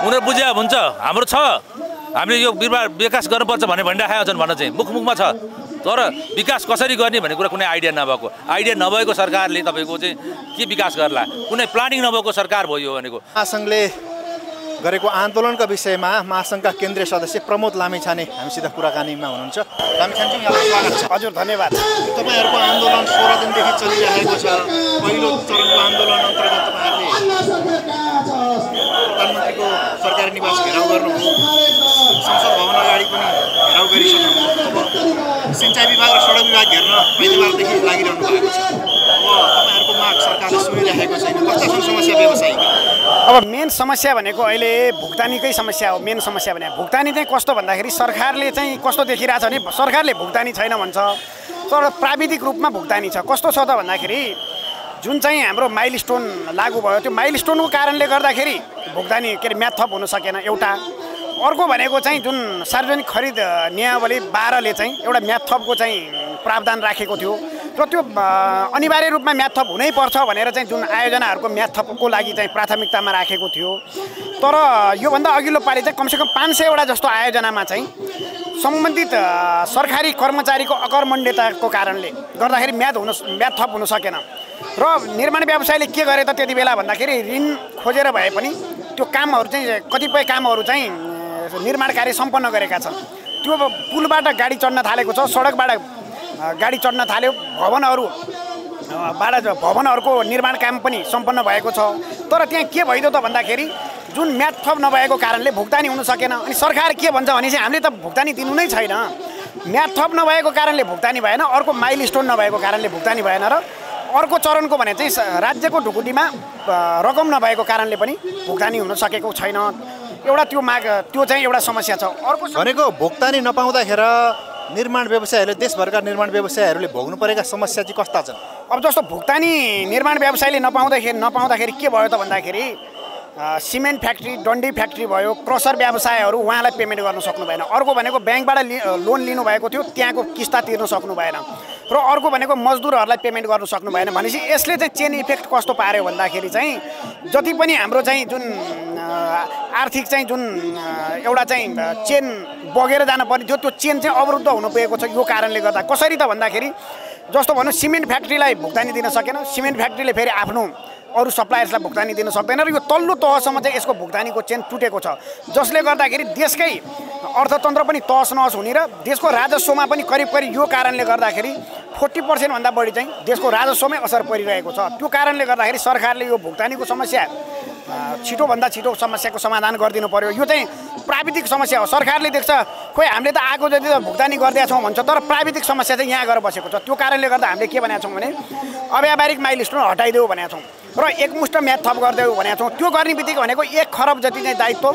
उनीहरू बुझ्या हुन्छ हाम्रो छ, हामीले यो विकास गर्नुपर्छ भन्ने भनिरहेका छन् भन्न चाहिँ मुखमा छ, तर विकास कसरी गर्ने भन्ने कुरा कुनै आइडिया नभएको सरकारले तपाईँको चाहिँ के विकास गर्ला? कुनै प्लानिङ नभएको सरकार भयो भनेको। महासङ्घले गरेको आन्दोलनका विषयमा महासङ्घका केन्द्रीय सदस्य प्रमोद लामिछाने हामीसित कुराकानीमा हुनुहुन्छ। लामिछानेजी, यहाँलाई स्वागत छ। हजुर, धन्यवाद। तपाईँहरूको आन्दोलन 16 दिनदेखि चलिरहेको छ। पहिलो चरणको आन्दोलन अन्तर्गत तपाईँहरूले प्रधानमन्त्रीको सरकारी निवास घेराउ गर्नुभयो, संसद भवन अगाडि पनि घेराउ गरिसक्नुभयो। अब सिँचाइ विभाग र सडक विभाग घेर्न आइतबारदेखि लागिरहनु भएको छ। अब तपाईँहरूको माग सरकारले सुनिरहेको छैन। कस्ता छन् समस्या व्यवसायीका? अब मेन समस्या भनेको अहिले भुक्तानीकै समस्या हो। मेन समस्या भने भुक्तानी चाहिँ कस्तो भन्दाखेरि सरकारले चाहिँ कस्तो देखिरहेछ भने सरकारले भुक्तानी छैन भन्छ, तर प्राविधिक रूपमा भुक्तानी छ। कस्तो छ त भन्दाखेरि जुन चाहिँ हाम्रो माइलस्टोन लागू भयो, त्यो माइलस्टोनको कारणले गर्दाखेरि भुक्तानी म्याद थप हुन सकेन एउटा। अर्को भनेको चाहिँ जुन सार्वजनिक खरिद नियमावली 12ले चाहिँ एउटा म्याद थपको चाहिँ प्रावधान राखेको थियो र त्यो अनिवार्य रूपमा म्याद थप हुनै पर्छ भनेर चाहिँ जुन आयोजनाहरूको म्याद थपको लागि चाहिँ प्राथमिकतामा राखेको थियो। तर योभन्दा अघिल्लो पालि चाहिँ कमसेकम 500वटा जस्तो आयोजनामा चाहिँ सम्बन्धित सरकारी कर्मचारीको अकर्मण्यताको कारणले गर्दाखेरि म्याद थप हुन सकेन र निर्माण व्यवसायले के गरे त त्यति बेला भन्दाखेरि ऋण खोजेर भए पनि त्यो कामहरू चाहिँ कतिपय कामहरू चाहिँ निर्माण कार्य सम्पन्न गरेका छन्। त्यो पुलबाट गाडी चढ्न थालेको छ, सडकबाट गाडी चढ्न थाल्यो, भवनहरूको निर्माण काम पनि सम्पन्न भएको छ। तर त्यहाँ के भइदियो त भन्दाखेरि जुन म्याद थप नभएको कारणले भुक्तानी हुन सकेन। अनि सरकार के भन्छ भने चाहिँ हामीले त भुक्तानी दिनु नै छैन, म्याद थप नभएको कारणले भुक्तानी भएन, अर्को माइलस्टोन नभएको कारणले भुक्तानी भएन र अर्को चरणको भने चाहिँ राज्यको ढुकुटीमा रकम नभएको कारणले पनि भुक्तानी हुन सकेको छैन। एउटा त्यो माग, त्यो चाहिँ एउटा समस्या छ। अर्को भनेको भुक्तानी नपाउँदाखेरि निर्माण व्यवसायहरूले, देशभरका निर्माण व्यवसायहरूले भोग्नु परेका समस्या चाहिँ कस्ता छन्? अब जस्तो भुक्तानी निर्माण व्यवसायले नपाउँदाखेरि के भयो त भन्दाखेरि सिमेन्ट फ्याक्ट्री, डन्डी फ्याक्ट्री भयो, क्रसर व्यवसायहरू उहाँलाई पेमेन्ट गर्न सक्नु भएन। अर्को भनेको ब्याङ्कबाट लोन लिनुभएको थियो, त्यहाँको किस्ता तिर्न सक्नु भएन। र अर्को भनेको मजदुरहरूलाई पेमेन्ट गर्न सक्नु भएन। भनेपछि यसले चाहिँ चेन इफेक्ट कस्तो पार्यो भन्दाखेरि चाहिँ जति पनि हाम्रो चाहिँ जुन आर्थिक चाहिँ जुन एउटा चाहिँ चेन बगेर जानुपर्ने थियो, त्यो चेन चाहिँ अवरुद्ध हुन पुगेको छ। यो कारणले गर्दा कसरी त भन्दाखेरि जस्तो भनौँ सिमेन्ट फ्याक्ट्रीलाई भुक्तानी दिन सकेन, सिमेन्ट फ्याक्ट्रीले फेरि आफ्नो अरू सप्लायर्सलाई भुक्तानी दिन सक्दैन र यो तल्लो तहसम्म चाहिँ यसको भुक्तानीको चेन टुटेको छ, जसले गर्दाखेरि देशकै अर्थतन्त्र पनि तहस नहस हुने र देशको राजस्वमा पनि करिब यो कारणले गर्दाखेरि 40% भन्दा बढी चाहिँ देशको राजस्वमै असर परिरहेको छ। त्यो कारणले गर्दाखेरि सरकारले यो भुक्तानीको समस्या छिटोभन्दा छिटो समस्याको समाधान गरिदिनु पर्यो। यो चाहिँ प्राविधिक समस्या हो। सरकारले देख्छ खोइ हामीले त आएको जति त भुक्तानी गरिदिएका छौँ भन्छ, तर प्राविधिक समस्या चाहिँ यहाँ गएर बसेको छ। त्यो कारणले गर्दा हामीले के भनेका छौँ भने अव्यावहारिक माइलस्टोन हटाइदेऊ भनेका छौँ र एकमुष्ट म्याद थप गरिदेऊ भनेका छौँ। त्यो गर्ने बित्तिकै भनेको 1 खरब जति चाहिँ दायित्व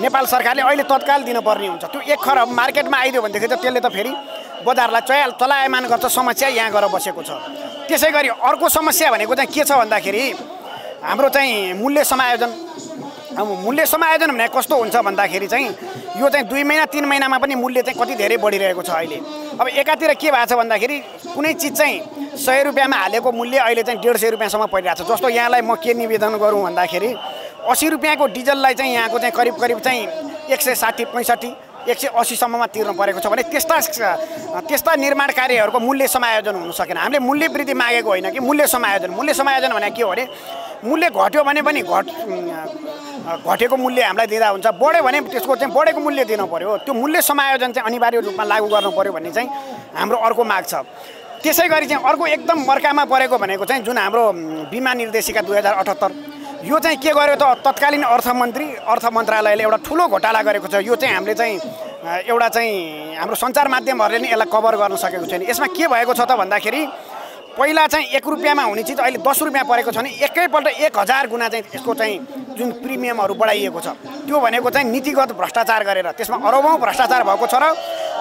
नेपाल सरकारले अहिले तत्काल दिनुपर्ने हुन्छ। त्यो 1 खरब मार्केटमा आइदियो भनेदेखि त त्यसले त फेरि बजारलाई चलायमान गर्छ, समस्या यहाँ गएर बसेको छ। त्यसै गरी अर्को समस्या भनेको चाहिँ के छ भन्दाखेरि हाम्रो चाहिँ मूल्य समायोजन। मूल्य समायोजन भने कस्तो हुन्छ भन्दाखेरि चाहिँ यो चाहिँ 2 महिना 3 महिनामा पनि मूल्य चाहिँ कति धेरै बढिरहेको छ अहिले। अब एकातिर के भएको छ भन्दाखेरि कुनै चिज चाहिँ 100 रुपियाँमा हालेको मूल्य अहिले चाहिँ 150 रुपियाँसम्म परिरहेको छ। जस्तो यहाँलाई म के निवेदन गरौँ भन्दाखेरि 80 रुपियाँको डिजललाई चाहिँ यहाँको चाहिँ करिब चाहिँ 160 65 180 सम्ममा तिर्नु परेको छ भने त्यस्ता निर्माण कार्यहरूको मूल्य समायोजन हुन सकेन। हामीले मूल्य वृद्धि मागेको होइन कि मूल्य समायोजन भने के हो भने मूल्य घट्यो भने पनि घटेको मूल्य हामीलाई दिँदा हुन्छ, बढ्यो भने त्यसको चाहिँ बढेको मूल्य दिनु पर्यो। त्यो मूल्य समायोजन चाहिँ अनिवार्य रूपमा लागू गर्नु पर्यो भन्ने चाहिँ हाम्रो अर्को माग छ। त्यसै गरी चाहिँ अर्को एकदम मर्कामा परेको भनेको चाहिँ जुन हाम्रो बिमा निर्देशिका 2078 यो चाहिँ के गर्यो त तत्कालीन अर्थ मन्त्रालयले एउटा ठुलो घोटाला गरेको छ। यो चाहिँ हामीले चाहिँ एउटा चाहिँ हाम्रो सञ्चार माध्यमहरूले नि यसलाई कभर गर्न सकेको छैन। यसमा के भएको छ त भन्दाखेरि पहिला चाहिँ 1 रुपियाँमा हुने चिज अहिले 10 रुपियाँ परेको छ भने एकैपल्ट 1000 गुणा चाहिँ यसको चाहिँ जुन प्रिमियमहरू बढाइएको छ। त्यो भनेको चाहिँ नीतिगत भ्रष्टाचार गरेर त्यसमा अरबौँ भ्रष्टाचार भएको छ र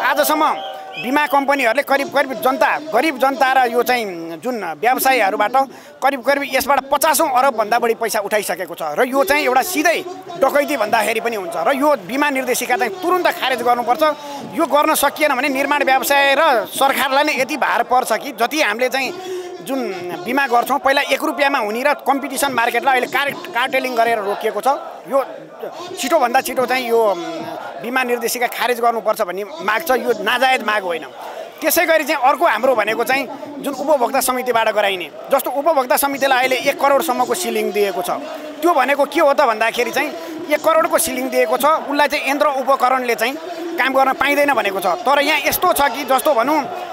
आजसम्म बिमा कम्पनीहरूले करिब गरिब जनता र यो चाहिँ जुन व्यवसायीहरूबाट करिब यसबाट 50 अरब भन्दा बढी पैसा उठाइसकेको छ र यो चाहिँ एउटा सिधै डकैती भन्दाखेरि पनि हुन्छ र यो बिमा निर्देशिका चाहिँ तुरुन्त खारेज गर्नुपर्छ। यो गर्न सकिएन भने निर्माण व्यवसाय र सरकारलाई नै यति भार पर्छ कि जति हामीले चाहिँ जुन बिमा गर्छौँ पहिला 1 रुपियाँमा हुने र कम्पिटिसन मार्केटलाई अहिले कार्टेलिङ गरेर रोकिएको छ। यो छिटोभन्दा छिटो चाहिँ यो बिमा निर्देशिका खारेज गर्नुपर्छ भन्ने माग छ। यो नाजायज माग होइन। त्यसै गरी चाहिँ अर्को हाम्रो भनेको चाहिँ जुन उपभोक्ता समितिबाट गराइने, जस्तो उपभोक्ता समितिलाई अहिले 1 करोडसम्मको सिलिङ दिएको छ। त्यो भनेको के हो त भन्दाखेरि चाहिँ 1 करोडको सिलिङ दिएको छ, उसलाई चाहिँ यन्त्र उपकरणले चाहिँ काम गर्न पाइँदैन भनेको छ। तर यहाँ यस्तो छ कि जस्तो भनौँ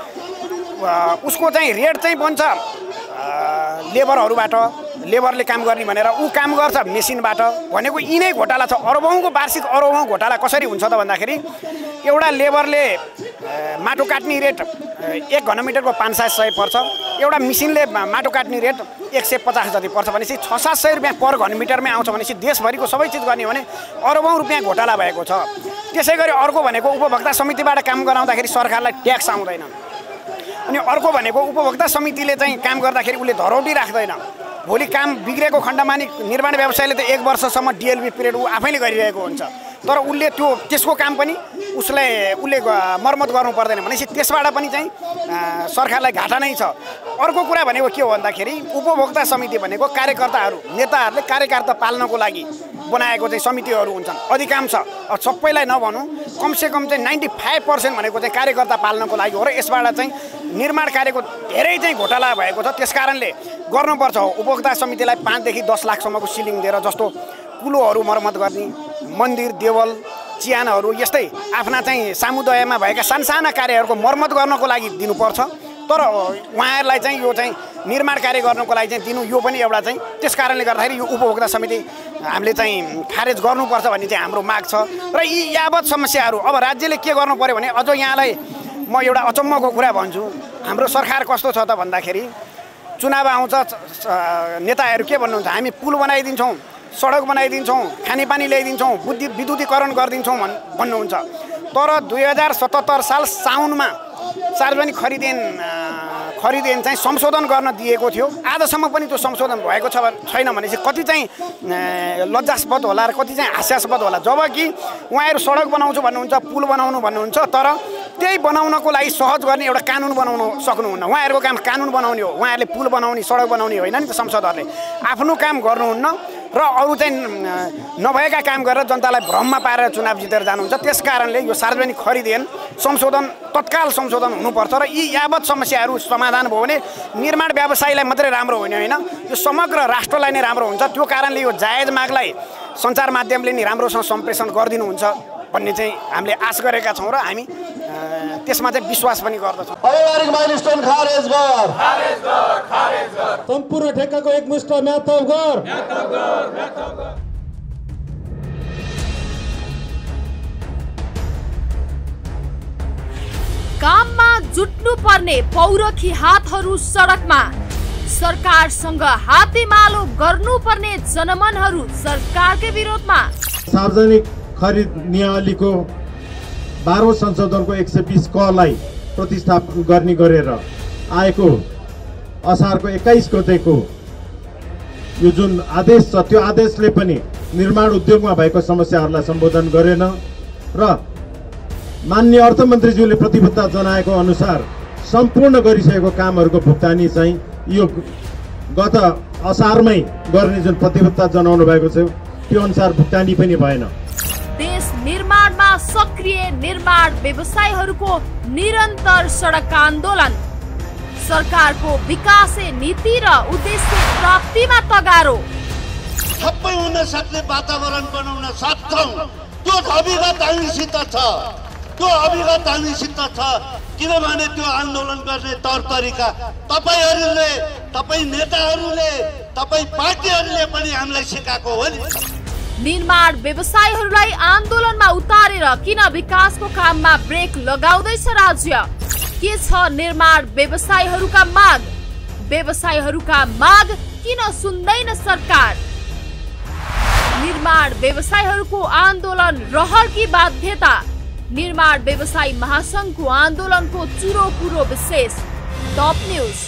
उसको चाहिँ रेट चाहिँ बन्छ लेबरहरूबाट, लेबरले काम गर्ने भनेर ऊ काम गर्छ मेसिनबाट भनेको यिनै घोटाला छ। अरबौँको वार्षिक अरबौँ घोटाला कसरी हुन्छ त भन्दाखेरि एउटा लेबरले माटो काट्ने रेट 1 घनमिटरको 500-600 पर्छ, एउटा मेसिनले माटो काट्ने रेट 150 जति पर्छ भनेपछि 600-700 रुपियाँ पर घनमिटरमै आउँछ भनेपछि देशभरिको सबै चिज गर्ने हो भने अरबौँ रुपियाँ घोटाला भएको छ। त्यसै गरी अर्को भनेको उपभोक्ता समितिबाट काम गराउँदाखेरि सरकारलाई ट्याक्स आउँदैन। अनि अर्को भनेको उपभोक्ता समितिले चाहिँ काम गर्दाखेरि उसले धरौटी राख्दैन। भोलि काम बिग्रेको खण्डमा नि निर्माण व्यवसायले त 1 वर्षसम्म डिएलबी पिरियड ऊ आफैले गरिरहेको हुन्छ, तर उसले त्यसको काम पनि उसले मर्मत गर्नु पर्दैन भनेपछि त्यसबाट पनि चाहिँ सरकारलाई घाटा नै छ। अर्को कुरा भनेको के हो भन्दाखेरि उपभोक्ता समिति भनेको कार्यकर्ताहरू नेताहरूले कार्यकर्ता पाल्नको लागि बनाएको चाहिँ समितिहरू हुन्छन् अधिकांश। सबैलाई नभनौँ कमसेकम चाहिँ 95% भनेको चाहिँ कार्यकर्ता पाल्नको लागि हो र यसबाट चाहिँ निर्माण कार्यको धेरै चाहिँ घोटाला भएको छ। त्यसकारणले गर्नुपर्छ उपभोक्ता समितिलाई 5 देखि 10 लाखसम्मको सिलिङ दिएर जस्तो कुलोहरू मर्मत गर्ने, मन्दिर देवल चियानहरू यस्तै आफ्ना चाहिँ समुदायमा भएका सानसाना कार्यहरूको मर्मत गर्नको लागि दिनुपर्छ। तर उहाँहरूलाई चाहिँ यो चाहिँ निर्माण कार्य गर्नको लागि चाहिँ दिनु यो पनि एउटा चाहिँ त्यसकारणले गर्दाखेरि यो उपभोक्ता समिति हामीले चाहिँ खारेज गर्नुपर्छ भन्ने चाहिँ हाम्रो माग छ। र यी यावत समस्याहरू अब राज्यले के गर्नु पर्यो भने अझ यहाँलाई म एउटा अचम्मको कुरा भन्छु। हाम्रो सरकार कस्तो छ त भन्दाखेरि चुनाव आउँछ नेताहरू के भन्नुहुन्छ हामी पुल बनाइदिन्छौँ, सडक बनाइदिन्छौँ, खानेपानी ल्याइदिन्छौँ, विद्युतीकरण गरिदिन्छौँ भन्नुहुन्छ। तर 2077 साल साउनमा सार्वजनिक खरिदेन चाहिँ संशोधन गर्न दिएको थियो। आजसम्म पनि त्यो संशोधन भएको छैन भनेपछि कति चाहिँ लज्जास्पद होला र कति चाहिँ हास्यास्पद होला। जबकि उहाँहरू सडक बनाउँछु भन्नुहुन्छ, पुल बनाउनु भन्नुहुन्छ, तर त्यही बनाउनको लागि सहज गर्ने एउटा कानुन बनाउन सक्नुहुन्न। उहाँहरूको काम कानुन बनाउने हो, उहाँहरूले पुल बनाउने सडक बनाउने होइन नि त। संसदहरूले आफ्नो काम गर्नुहुन्न। र अरू चाहिँ नभएका काम गरेर जनतालाई भ्रममा पारेर चुनाव जितेर जानुहुन्छ। त्यस कारणले यो सार्वजनिक खरिद ऐन संशोधन तत्काल संशोधन हुनुपर्छ र यी यावत समस्याहरू समाधान भयो भने निर्माण व्यवसायीलाई मात्रै राम्रो हुने होइन, यो समग्र राष्ट्रलाई नै राम्रो हुन्छ। त्यो कारणले यो जायज मागलाई सञ्चार माध्यमले नि राम्रोसँग सम्प्रेषण गरिदिनुहुन्छ भन्ने चाहिँ हामीले आश गरेका छौँ र हामी त्यसमा चाहिँ विश्वास पनि गर्दछौँ। व्यावहारिक माइलस्टोन खारेज गर, सम्पूर्ण ठेक्काको एकमुष्ट म्याथप गर। काममा जुट्नु पर्ने पौरखी हातहरू सडकमा, सरकारसँग हातेमालो गर्नुपर्ने जनमनहरू सरकारकै विरोधमा। सार्वजनिक खरिद नियालीको 12औं संशोधनको 120 कलाई प्रतिस्थापन गर्ने गरेर आएको असारको 21 गतेको यो जुन आदेश छ त्यो आदेशले पनि निर्माण उद्योगमा भएको समस्याहरूलाई सम्बोधन गरेन र माननीय अर्थमन्त्रीज्यूले प्रतिबद्धता जनाएको अनुसार सम्पूर्ण गरिसकेको कामहरूको भुक्तानी चाहिँ यो गत असारमै गर्ने जुन प्रतिबद्धता जनाउनु भएको छ त्यो अनुसार भुक्तानी पनि भएन। देश निर्माणमा सक्रिय निर्माण व्यवसायीहरूको निरन्तर सडक आन्दोलन, सरकारको विकास नीति र उद्देश्य प्राप्तिमा तगारो। सबै हुन सक्ने वातावरण बनाउन सक्छौँ, त्यो अभिगत हामीसित छ, त्यो अभिगत हामीसित छ। किनभने त्यो आन्दोलन गर्ने तौर तरिका तपाईहरूले, तपाईँ नेताहरूले, तपाईँ पार्टीहरूले पनि हामीलाई सिकाएको हो नि। निर्माण व्यवसायीहरूलाई आन्दोलनमा उतारेर किन विकासको काममा ब्रेक लगाउँदैछ राज्य? के छ निर्माण व्यवसायीहरूका माग? व्यवसायीहरूका माग किन सुन्दैन सरकार? निर्माण व्यवसायीहरूको आन्दोलन रहर की बाध्यता, निर्माण व्यवसायी महासंघको आन्दोलनको चुरो कुरो विशेष। Top news.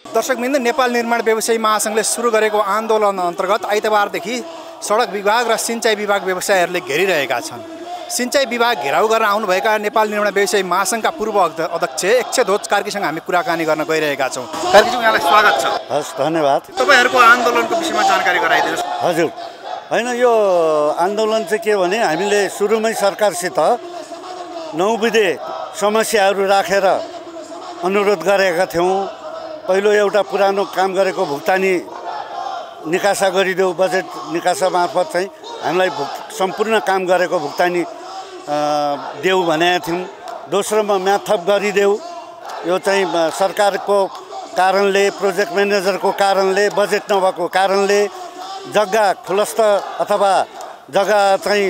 दर्शकवृन्द, नेपाल निर्माण व्यवसायी महासंघले सुरु गरेको आन्दोलन अन्तर्गत आइतबारदेखि सडक विभाग र सिंचाई विभाग व्यवसायीहरूले घेरिरहेका छन्। सिंचाई विभाग घेराउ गर्न आउनुभएका नेपाल निर्माण व्यवसायी महासंघका पूर्व अध्यक्ष एक्सेध्वज कार्कीसँग हामी कुराकानी गर्न गइरहेका छौँ। कार्कीज्यू, यहाँलाई स्वागत छ। हस्, धन्यवाद। तपाईँहरूको आन्दोलनको विषयमा जानकारी गराइदिनुहोस्। हजुर, होइन, यो आन्दोलन चाहिँ के भने हामीले सुरुमै सरकारसित 9 विधे समस्याहरू राखेर अनुरोध गरेका थियौँ। पहिलो एउटा पुरानो काम गरेको भुक्तानी निकासा गरिदेऊ, बजेट निकासा मार्फत चाहिँ हामीलाई सम्पूर्ण काम गरेको भुक्तानी देऊ भनेका थियौँ। दोस्रोमा म्याथप गरिदेऊ, यो चाहिँ सरकारको कारणले, प्रोजेक्ट म्यानेजरको कारणले, बजेट नभएको कारणले, जग्गा खुलस्त अथवा जग्गा चाहिँ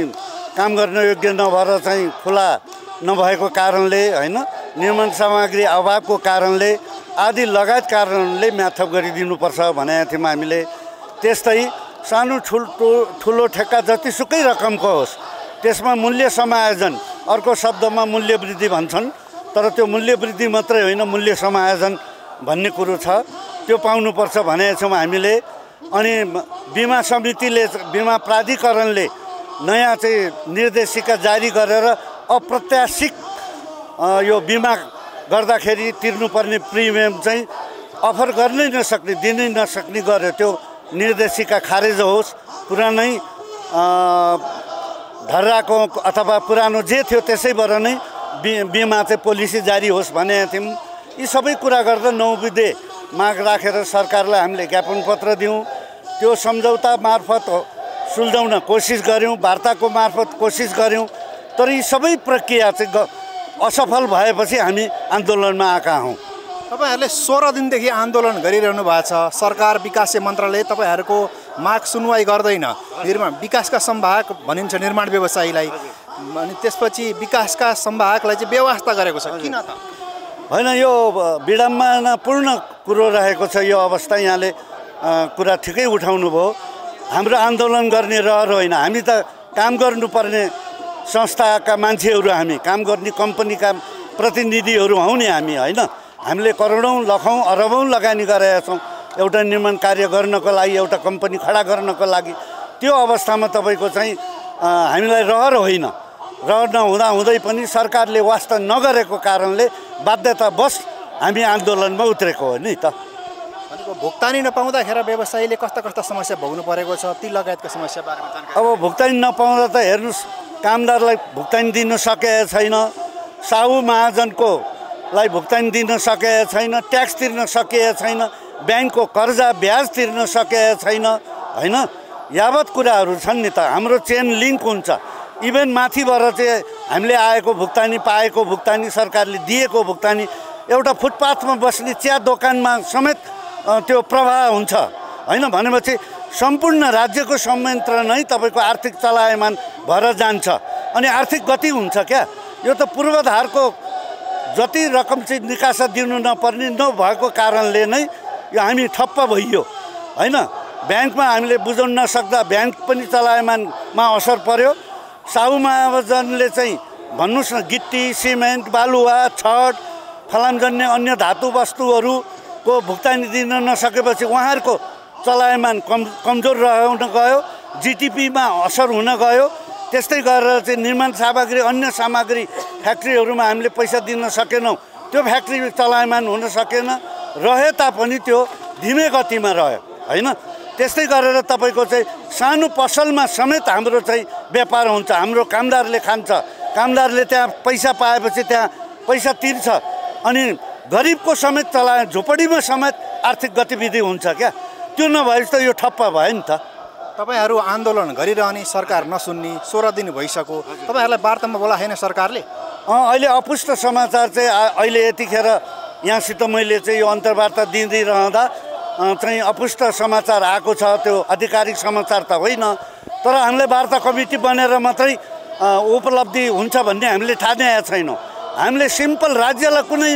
काम गर्न योग्य नभएर चाहिँ खुला नभएको कारणले, होइन, निर्माण सामग्री अभावको कारणले आदि लगायत कारणले म्याथप गरिदिनुपर्छ भनेका थियौँ हामीले। त्यस्तै सानो ठुलो ठेक्का जतिसुकै रकमको होस् त्यसमा मूल्य समायोजन, अर्को शब्दमा मूल्य वृद्धि भन्छन्, तर त्यो मूल्य वृद्धि मात्रै होइन, मूल्य समायोजन भन्ने कुरो छ, त्यो पाउनुपर्छ भनेका छौँ हामीले। अनि बिमा समितिले, बिमा प्राधिकरणले नयाँ चाहिँ निर्देशिका जारी गरेर अप्रत्याशित यो बिमा गर्दाखेरि तिर्नुपर्ने प्रिमियम चाहिँ अफर गर्नै नसक्ने, दिनै नसक्ने गर्यो। त्यो निर्देशिका खारेज होस्, पुरानै धर्राको अथवा पुरानो जे थियो त्यसैबाट नै बिमा चाहिँ पोलिसी जारी होस् भनेका थियौँ। यी सबै कुरा गर्दा 9 विधे माग राखेर सरकारलाई हामीले ज्ञापन पत्र दियौँ। त्यो सम्झौता मार्फत सुल्झाउन कोसिस गऱ्यौँ, वार्ताको मार्फत कोसिस गऱ्यौँ, तर यी सबै प्रक्रिया चाहिँ असफल भएपछि हामी आन्दोलनमा आएका हौँ। तपाईँहरूले 16 दिनदेखि आन्दोलन गरिरहनु भएको छ। सरकार, विकास मन्त्रालय तपाईँहरूको माग सुनवाई गर्दैन। निर्माण विकासका संवाहक भनिन्छ निर्माण व्यवसायीलाई, अनि त्यसपछि विकासका संवाहकलाई चाहिँ व्यवस्था गरेको छ, किन त? होइन, यो विडम्बनापूर्ण कुरो रहेको छ यो अवस्था। यहाँले कुरा ठिकै उठाउनु भयो। हाम्रो आन्दोलन गर्ने रहर होइन, हामी त काम गर्नुपर्ने संस्थाका मान्छेहरू, हामी काम गर्ने कम्पनीका प्रतिनिधिहरू हौँ नि हामी, होइन। हामीले करोडौँ लाखौँ अरबौँ लगानी गरेका छौँ एउटा निर्माण कार्य गर्नको लागि, एउटा कम्पनी खडा गर्नको लागि। त्यो अवस्थामा तपाईँको चाहिँ हामीलाई रहर होइन, रहर नहुँदै पनि सरकारले वास्ता नगरेको कारणले बाध्यतावश हामी आन्दोलनमा उत्रेको हो नि त। भनेको भुक्तानी नपाउँदाखेरि व्यवसायीले कस्ता कस्ता समस्या भोग्नु परेको छ ती लगायतका समस्या बारेमा जानकारी। अब भुक्तानी नपाउँदा त हेर्नुहोस् कामदारलाई भुक्तानी दिन सकेको छैन, साहु महाजनको लाई भुक्तानी दिन सकेको छैन, ट्याक्स तिर्न सकेको छैन, ब्याङ्कको कर्जा ब्याज तिर्न सकेको छैन हैन। यावत कुराहरू छन् नि त। हाम्रो चेन लिङ्क हुन्छ। इभन माथिबाट चाहिँ हामीले आएको भुक्तानी, पाएको भुक्तानी, सरकारले दिएको भुक्तानी एउटा फुटपाथमा बस्ने चिया दोकानमा समेत त्यो प्रभाव हुन्छ हैन। भनेपछि सम्पूर्ण राज्यको संयन्त्र नै तपाईँको आर्थिक चलायमान भएर जान्छ अनि आर्थिक गति हुन्छ क्या। यो त पूर्वाधारको जति रकम चाहिँ निकासा दिनु नपर्ने नभएको कारणले नै यो हामी ठप्प भइयो हैन। ब्याङ्कमा हामीले बुझाउन नसक्दा ब्याङ्क पनि चलायमानमा असर पर्यो। साहु महाजनले चाहिँ भन्नुहोस् न गिट्टी, सिमेन्ट, बालुवा, छड, फलामजन्य अन्य धातु वस्तुहरूको भुक्तानी दिन नसकेपछि उहाँहरूको चलायमान कमजोर रहन गयो, जिडिपीमा असर हुन गयो। त्यस्तै गरेर चाहिँ निर्माण सामग्री, अन्य सामग्री फ्याक्ट्रीहरूमा हामीले पैसा दिन सकेनौँ, त्यो फ्याक्ट्री चलायमान हुन सकेन, रहे तापनि त्यो धीमे गतिमा रह्यो हैन। त्यस्तै गरेर तपाईँको चाहिँ सानो पसलमा समेत हाम्रो चाहिँ व्यापार हुन्छ। हाम्रो कामदारले खान्छ, कामदारले त्यहाँ पैसा पाएपछि त्यहाँ पैसा तिर्छ अनि गरिबको समेत चलाए, झोपडीमा समेत आर्थिक गतिविधि हुन्छ क्या। त्यो नभएपछि त यो ठप्प भयो नि त। तपाईहरू आन्दोलन गरिरहने, सरकार नसुन्ने, 16 दिन भइसक्यो, तपाईहरूलाई वार्तामा बोलाएन सरकारले? अहिले अपुष्ट समाचार चाहिँ अहिले यतिखेर यहाँसित मैले चाहिँ यो अन्तर्वार्ता दिँदिरहँदा चाहिँ अपुष्ट समाचार आएको छ। त्यो आधिकारिक समाचार त होइन, तर हामीले वार्ता कमिटी बनेर मात्रै उपलब्धि हुन्छ भन्ने हामीले ठानेका छैनौँ। हामीले सिम्पल राज्यलाई कुनै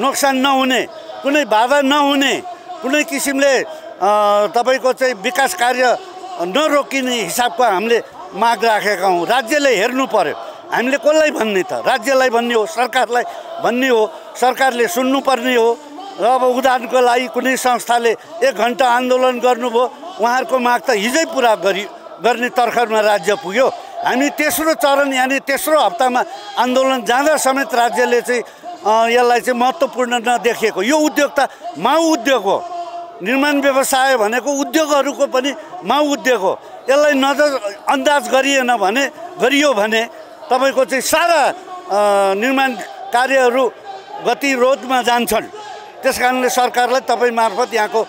नोक्सान नहुने, कुनै बाधा नहुने, कुनै किसिमले तपाईँको चाहिँ विकास कार्य नरोकिने हिसाबको हामीले माग राखेका हौँ। राज्यले हेर्नु पर्यो, हामीले कसलाई भन्ने त? राज्यलाई भन्ने हो, सरकारलाई भन्ने हो, सरकारले सुन्नुपर्ने हो। र अब उदाहरणको लागि कुनै संस्थाले 1 घन्टा आन्दोलन गर्नुभयो, उहाँहरूको माग त हिजै पुरा गर्ने तर्खरमा राज्य पुग्यो। हामी तेस्रो चरण यानि तेस्रो हप्तामा आन्दोलन जाँदा समेत राज्यले चाहिँ यसलाई चाहिँ महत्त्वपूर्ण नदेखिएको। यो उद्योग त माउ उद्योग हो, निर्माण व्यवसाय भनेको उद्योगहरूको पनि माउ उद्योग हो। यसलाई नजरअन्दाज गरियो भने तपाईँको चाहिँ सारा निर्माण कार्यहरू गतिरोधमा जान्छन्। त्यस कारणले सरकारलाई तपाईँ मार्फत, यहाँको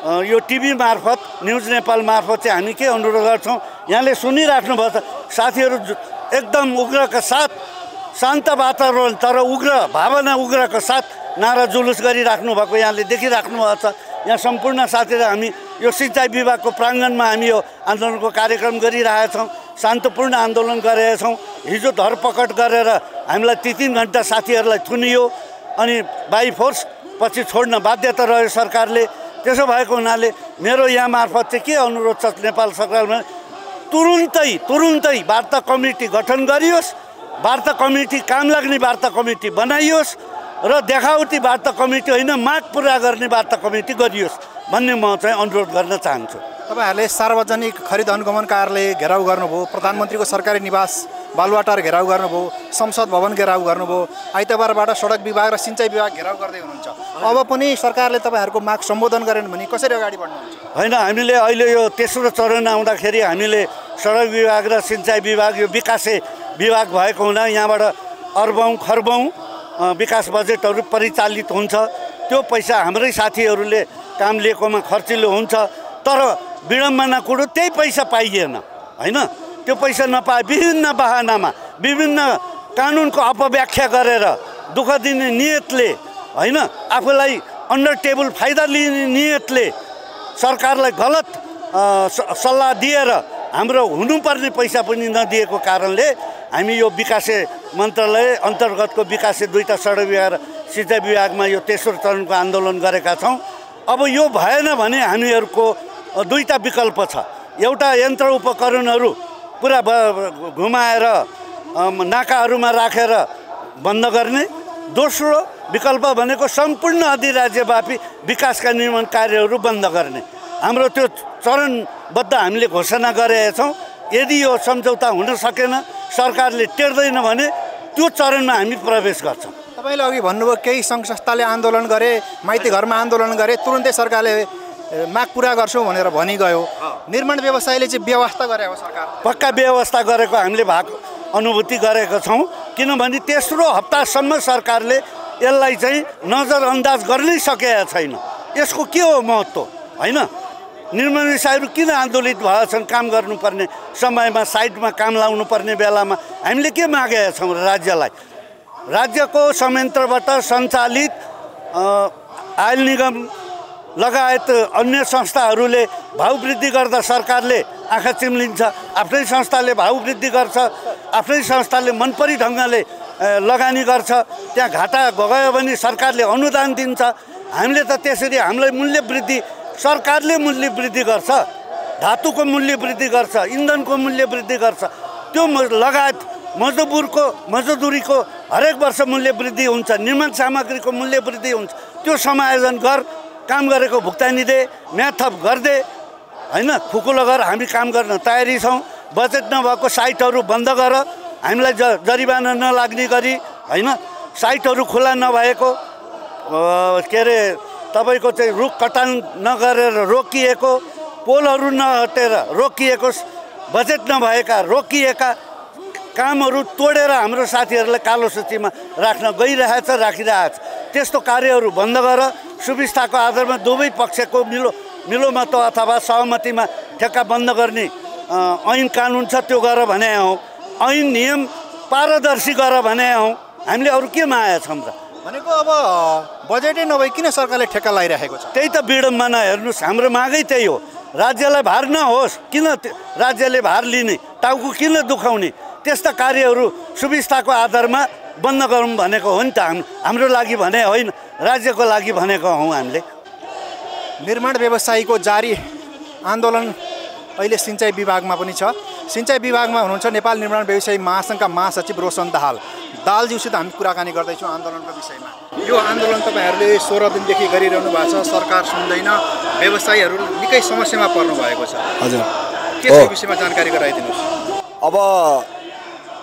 यो टिभी मार्फत, न्युज नेपाल मार्फत चाहिँ हामी के अनुरोध गर्छौँ, यहाँले सुनिराख्नु भयो त साथीहरू एकदम उग्रका साथ, शान्त वातावरण तर उग्र भावना, उग्रका साथ नारा जुलुस गरिराख्नु भएको यहाँले देखिराख्नु भएको छ। यहाँ सम्पूर्ण साथीहरू हामी यो सिँचाइ विभागको प्राङ्गणमा हामी यो आन्दोलनको कार्यक्रम गरिरहेछौँ, शान्तपूर्ण आन्दोलन गरेका छौँ। हिजो धरपकड गरेर हामीलाई 3 घन्टा साथीहरूलाई थुनियो अनि बाई फोर्स पछि छोड्न बाध्यता रह्यो सरकारले। त्यसो भएको हुनाले मेरो यहाँ मार्फत चाहिँ के अनुरोध छ नेपाल सरकारमा, तुरुन्तै वार्ता कमिटी गठन गरियोस्, वार्ता कमिटी काम लाग्ने वार्ता कमिटी बनाइयोस् र देखावटी वार्ता कमिटी होइन, माग पुरा गर्ने वार्ता कमिटी गरियोस् भन्ने म चाहिँ अनुरोध गर्न चाहन्छु। तपाईहरूले सार्वजनिक खरिद अनुगमन कार्यालय घेराउ गर्नुभयो, प्रधानमन्त्रीको सरकारी निवास बालुवाटार घेराउ गर्नुभयो, संसद भवन घेराउ गर्नुभयो, आइतबारबाट सडक विभाग र सिँचाइ विभाग घेराउ गर्दै हुनुहुन्छ। अब पनि सरकारले तपाईँहरूको माग सम्बोधन गरेन भने कसरी अगाडि बढ्नुहुन्छ? होइन, हामीले अहिले यो तेस्रो चरण आउँदाखेरि हामीले सडक विभाग र सिँचाइ विभाग, यो विकासे विभाग भएको हुँदा यहाँबाट अर्बौँ खर्बौँ विकास बजेटहरू परिचालित हुन्छ। त्यो पैसा हाम्रै साथीहरूले काम लिएकोमा खर्चिलो हुन्छ, तर विडम्बना कुरो त्यही पैसा पाइएन होइन। त्यो पैसा नपाए विभिन्न बहानामा, विभिन्न कानुनको अपव्याख्या गरेर, दुःख दिने नियतले होइन, आफूलाई अन्डर टेबल फाइदा लिने नियतले सरकारलाई गलत सल्लाह दिएर हाम्रो हुनुपर्ने पैसा पनि नदिएको कारणले हामी यो विकासे मन्त्रालय अन्तर्गतको विकासे 2टा सडक विभाग र सिँचाइ विभागमा यो तेस्रो चरणको आन्दोलन गरेका छौँ। अब यो भएन भने हामीहरूको 2टा विकल्प छ। एउटा यन्त्र उपकरणहरू पुरा घुमाएर नाकाहरूमा राखेर बन्द गर्ने, दोस्रो विकल्प भनेको सम्पूर्ण अधिराज्यव्यापी विकासका निर्माण कार्यहरू बन्द गर्ने। हाम्रो त्यो चरणबद्ध हामीले घोषणा गरेका छौँ। यदि यो सम्झौता हुन सकेन, सरकारले टेर्दैन भने त्यो चरणमा हामी प्रवेश गर्छौँ। तपाईँले अघि भन्नुभयो केही सङ्घ संस्थाले आन्दोलन गरे, माइती घरमा आन्दोलन गरे, तुरुन्तै सरकारले माग पुरा गर्छौँ भनेर भनिगयो। निर्माण व्यवसायले चाहिँ व्यवस्था गरे हो सरकार? पक्का व्यवस्था गरेको हामीले भएको अनुभूति गरेका छौँ। किनभने तेस्रो हप्तासम्म सरकारले यसलाई चाहिँ नजरअन्दाज गर्नै सकेका छैन। यसको के हो महत्त्व, होइन? निर्माण व्यवसायहरू किन आन्दोलित भएका छन्? काम गर्नुपर्ने समयमा साइडमा काम लाउनुपर्ने बेलामा हामीले के मागेका छौँ राज्यलाई? राज्यको संयन्त्रबाट सञ्चालित आयल निगम लगायत अन्य संस्थाहरूले भाउ वृद्धि गर्दा सरकारले आँखा चिम्लिन्छ, आफ्नै संस्थाले भाउ वृद्धि गर्छ, आफ्नै संस्थाले मनपरी ढङ्गले लगानी गर्छ, त्यहाँ घाटा गयो भने सरकारले अनुदान दिन्छ। हामीले त त्यसरी हामीलाई मूल्य वृद्धि, सरकारले मूल्य वृद्धि गर्छ, धातुको मूल्य वृद्धि गर्छ, इन्धनको मूल्य वृद्धि गर्छ, त्यो लगायत मजदुरीको हरेक वर्ष मूल्य वृद्धि हुन्छ, निर्माण सामग्रीको मूल्य वृद्धि हुन्छ। त्यो समायोजन गर, काम गरेको भुक्तानी दे, म्याद थप गरिदे, होइन? खुकुलो गर, हामी काम गर्न तयारी छौँ। बजेट नभएको साइटहरू बन्द गर, हामीलाई जरिवाना नलाग्ने गरी, होइन? साइटहरू खुला नभएको, के अरे तपाईँको चाहिँ रुख कटान नगरेर रोकिएको, पोलहरू नहटेर रोकिएको, बजेट नभएका रोकिएका कामहरू तोडेर हाम्रो साथीहरूलाई कालो सूचीमा राख्न गइरहेछ, राखिरहेछ। त्यस्तो कार्यहरू बन्द गर। सुविस्ताको आधारमा दुवै पक्षको मिलोमतो अथवा सहमतिमा ठेक्का बन्द गर्ने ऐन कानुन छ, त्यो गर भने हौँ। ऐन नियम पारदर्शी गर भने हौँ। हामीले अरू के माया छौँ र? भनेको अब बजेटै नभई किन सरकारले ठेक्का लगाइरहेको छ? त्यही त विडम्बना। हेर्नुहोस्, हाम्रो मागै त्यही हो, राज्यलाई भार नहोस्। किन राज्यले भार लिने, टाउको किन दुखाउने? त्यस्ता कार्यहरू सुविस्ताको आधारमा बन्द गरौँ भनेको हो नि त। हाम्रो लागि भने होइन, राज्यको लागि भनेको हौँ हामीले। निर्माण व्यवसायीको जारी आन्दोलन अहिले सिँचाइ विभागमा पनि छ। सिँचाइ विभागमा हुनुहुन्छ नेपाल निर्माण व्यवसायी महासङ्घका महासचिव रोशन दाहाल। दाहालज्यूसित हामी कुराकानी गर्दैछौँ आन्दोलनको विषयमा। यो आन्दोलन तपाईँहरूले 16 दिनदेखि गरिरहनु भएको छ, सरकार सुन्दैन, व्यवसायीहरू निकै समस्यामा पर्नु भएको छ। हजुर, के छ विषयमा जानकारी गराइदिनुहोस्। अब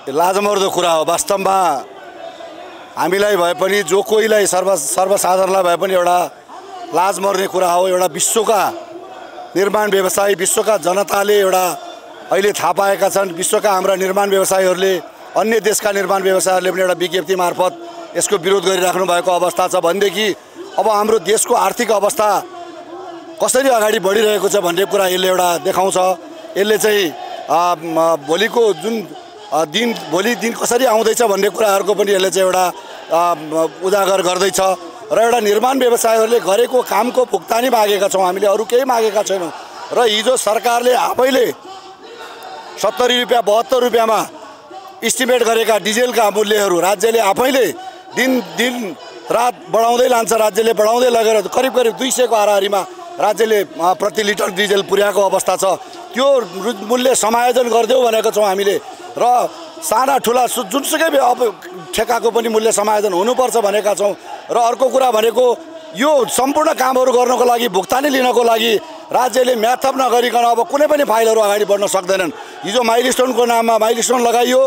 लाजमर्दो कुरा हो वास्तवमा। हामीलाई भए पनि, जो कोहीलाई सर्वसाधारणलाई भए पनि एउटा लाज मर्ने कुरा हो। एउटा विश्वका निर्माण व्यवसायी, विश्वका जनताले एउटा अहिले थाहा पाएका छन्। विश्वका हाम्रा निर्माण व्यवसायीहरूले, अन्य देशका निर्माण व्यवसायीहरूले पनि एउटा विज्ञप्ति मार्फत यसको विरोध गरिराख्नु भएको अवस्था छ। भनेदेखि अब हाम्रो देशको आर्थिक अवस्था कसरी अगाडि बढिरहेको छ भन्ने कुरा यसले एउटा देखाउँछ। यसले चाहिँ भोलिको भोलि दिन कसरी आउँदैछ भन्ने कुराहरूको पनि यसले चाहिँ एउटा उजागर गर्दैछ। र एउटा निर्माण व्यवसायीहरूले गरेको कामको भुक्तानी मागेका छौँ हामीले, अरू केही मागेका छैनौँ। र हिजो सरकारले आफैले 70 रुपियाँ 72 रुपियाँमा इस्टिमेट गरेका डिजेलका मूल्यहरू राज्यले आफैले दिन रात बढाउँदै लान्छ। राज्यले बढाउँदै लगेर करिब 200 को हाराहारीमा राज्यले प्रति लिटर डिजेल पुर्याएको अवस्था छ। त्यो मूल्य समायोजन गरिदेऊ भनेको छौँ हामीले। र साना ठुला जुनसुकै अब ठेकाको पनि मूल्य समायोजन हुनुपर्छ भनेका छौँ। र अर्को कुरा भनेको यो सम्पूर्ण कामहरू गर्नको लागि, भुक्तानी लिनको लागि राज्यले म्याद थप नगरिकन अब कुनै पनि फाइलहरू अगाडि बढ्न सक्दैनन्। हिजो माइलस्टोनको नाममा माइलस्टोन लगाइयो।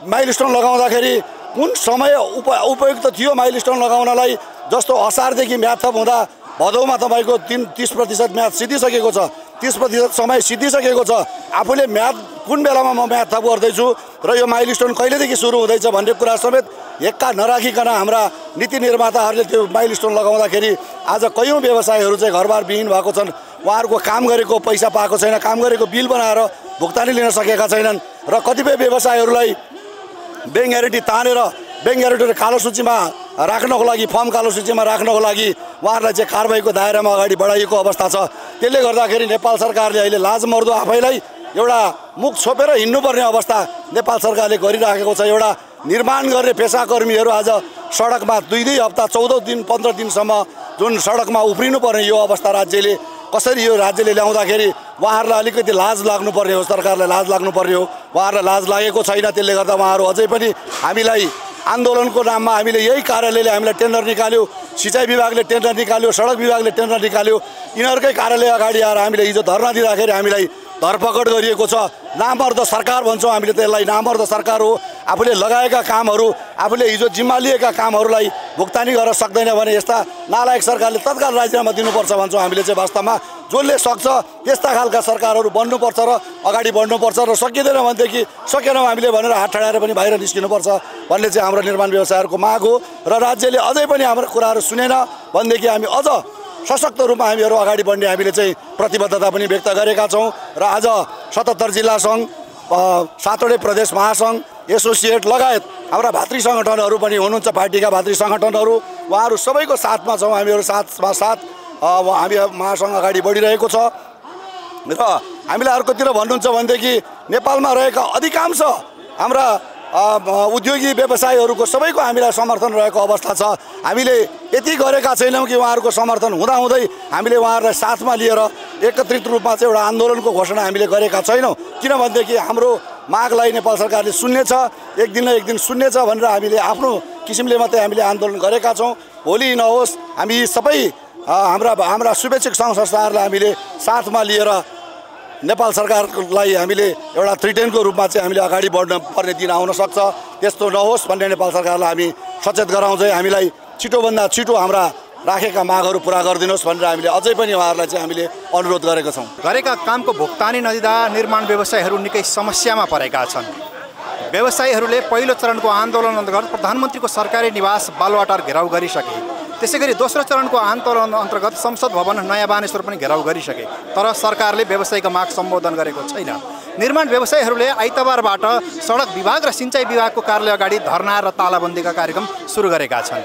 माइलस्टोन लगाउँदाखेरि कुन समय उपयुक्त थियो माइलस्टोन लगाउनलाई? जस्तो असारदेखि म्याद थप हुँदा भदौमा तपाईँको 30% म्याद सिद्धिसकेको छ, 30% समय सिद्धिसकेको छ। आफूले म्याद कुन बेलामा म म्याद थप गर्दैछु र यो माइलस्टोन कहिलेदेखि सुरु हुँदैछ भन्ने कुरा समेत एक्का नराखिकन हाम्रा नीति निर्माताहरूले त्यो माइलस्टोन लगाउँदाखेरि आज कयौँ व्यवसायीहरू चाहिँ घरबार विहीन भएको छन्। उहाँहरूको काम गरेको पैसा पाएको छैन, काम गरेको बिल बनाएर भुक्तानी लिन सकेका छैनन्। र कतिपय व्यवसायीहरूलाई ब्याङ्क ग्यारेन्टी तानेर ब्याङ्क ग्यारेन्टी कालो सूचीमा राख्नको लागि, फर्म कालो सूचीमा राख्नको लागि उहाँहरूलाई चाहिँ कारबाहीको दायरामा अगाडि बढाइएको अवस्था छ। त्यसले गर्दाखेरि नेपाल सरकारले अहिले लाजमर्दो आफैलाई एउटा मुख छोपेर हिँड्नुपर्ने अवस्था नेपाल सरकारले गरिराखेको छ। एउटा निर्माण गर्ने पेसाकर्मीहरू आज सडकमा 2 हप्ता 14 दिन 15 दिनसम्म जुन सडकमा उफ्रिनु पर्ने यो अवस्था राज्यले कसरी यो राज्यले ल्याउँदाखेरि उहाँहरूलाई अलिकति लाज लाग्नुपर्ने हो, सरकारलाई लाज लाग्नुपर्ने हो। उहाँहरूलाई लाज लागेको छैन। त्यसले गर्दा उहाँहरू अझै पनि हामीलाई आन्दोलनको नाममा हामीले यही कार्यालयले हामीलाई टेन्डर निकाल्यो, सिँचाइ विभागले टेन्डर निकाल्यो, सडक विभागले टेन्डर निकाल्यो। यिनीहरूकै कार्यालय अगाडि आएर हामीले हिजो धरना दिँदाखेरि हामीलाई धरपकड गरिएको छ। नामर्द सरकार भन्छौँ हामीले, त्यसलाई नामर्द सरकार हो। आफूले लगाएका कामहरू आफूले हिजो जिम्मा लिएका कामहरूलाई भुक्तानी गर्न सक्दैन भने यस्ता नालायक सरकारले तत्काल राजीनामा दिनुपर्छ भन्छौँ हामीले चाहिँ। वास्तवमा जसले सक्छ त्यस्ता खालका सरकारहरू बन्नुपर्छ र अगाडि बढ्नुपर्छ र सकिँदैन भनेदेखि सकेनौँ हामीले भनेर हात ठडाएर पनि बाहिर निस्किनुपर्छ भन्ने चाहिँ हाम्रो निर्माण व्यवसायहरूको माग हो। र राज्यले अझै पनि हाम्रो कुराहरू सुनेन भनेदेखि हामी अझ सशक्त रूपमा हामीहरू अगाडि बढ्ने हामीले चाहिँ प्रतिबद्धता पनि व्यक्त गरेका छौँ। र आज 77 जिल्ला सङ्घ 7वटै प्रदेश महासङ्घ एसोसिएट लगायत हाम्रा भातृ सङ्गठनहरू पनि हुनुहुन्छ, पार्टीका भातृ सङ्गठनहरू, उहाँहरू सबैको साथमा छौँ हामीहरू। साथमा साथ हामी महासङ्घ अगाडि बढिरहेको छ। र हामीलाई अर्कोतिर भन्नुहुन्छ भनेदेखि नेपालमा रहेका अधिकांश हाम्रा उद्योगी व्यवसायीहरूको सबैको हामीलाई समर्थन रहेको अवस्था छ। हामीले यति गरेका छैनौँ कि उहाँहरूको समर्थन हुँदाहुँदै हामीले उहाँहरूलाई साथमा लिएर एकत्रित रूपमा चाहिँ एउटा आन्दोलनको घोषणा हामीले गरेका छैनौँ। किनभनेदेखि हाम्रो मागलाई नेपाल सरकारले सुन्नेछ, एक दिन न एक दिन सुन्नेछ भनेर हामीले आफ्नो किसिमले मात्रै हामीले आन्दोलन गरेका छौँ। भोलि नहोस् हामी सबै हाम्रा शुभेच्छुक सङ्घ संस्थाहरूलाई हामीले साथमा लिएर नेपाल सरकारलाई हामीले एउटा थ्रेटेनको रूपमा चाहिँ हामीले अगाडि बढ्न पर्ने दिन आउन सक्छ। त्यस्तो नहोस् भन्ने नेपाल सरकारलाई हामी सचेत गराउँदै हामीलाई छिटोभन्दा छिटो हाम्रा राखेका मागहरू पुरा गरिदिनुहोस् भनेर हामीले अझै पनि उहाँहरूलाई चाहिँ हामीले अनुरोध गरेका छौँ। गरेका कामको भुक्तानी नदिँदा निर्माण व्यवसायीहरू निकै समस्यामा परेका छन्। व्यवसायीहरूले पहिलो चरणको आन्दोलन अन्तर्गत प्रधानमन्त्रीको सरकारी निवास बालुवाटार घेराउ गरिसके। त्यसैगरी दोस्रो चरणको आन्दोलन अन्तर्गत संसद भवन नयाँ बानेश्वर पनि घेराउ गरिसके, तर सरकारले व्यवसायीको माग सम्बोधन गरेको छैन। निर्माण व्यवसायीहरूले आइतबारबाट सडक विभाग र सिँचाइ विभागको कार्यालय अगाडि धरना र तालाबन्दीका कार्यक्रम सुरु गरेका छन्।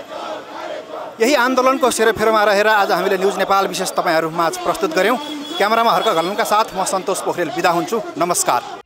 यही आन्दोलनको सेरोफेरोमा रहेर आज हामीले न्युज नेपाल विशेष तपाईँहरूमाझ प्रस्तुत गऱ्यौँ। क्यामेरामा हर्क घलनका साथ म सन्तोष पोखरेल बिदा हुन्छु। नमस्कार।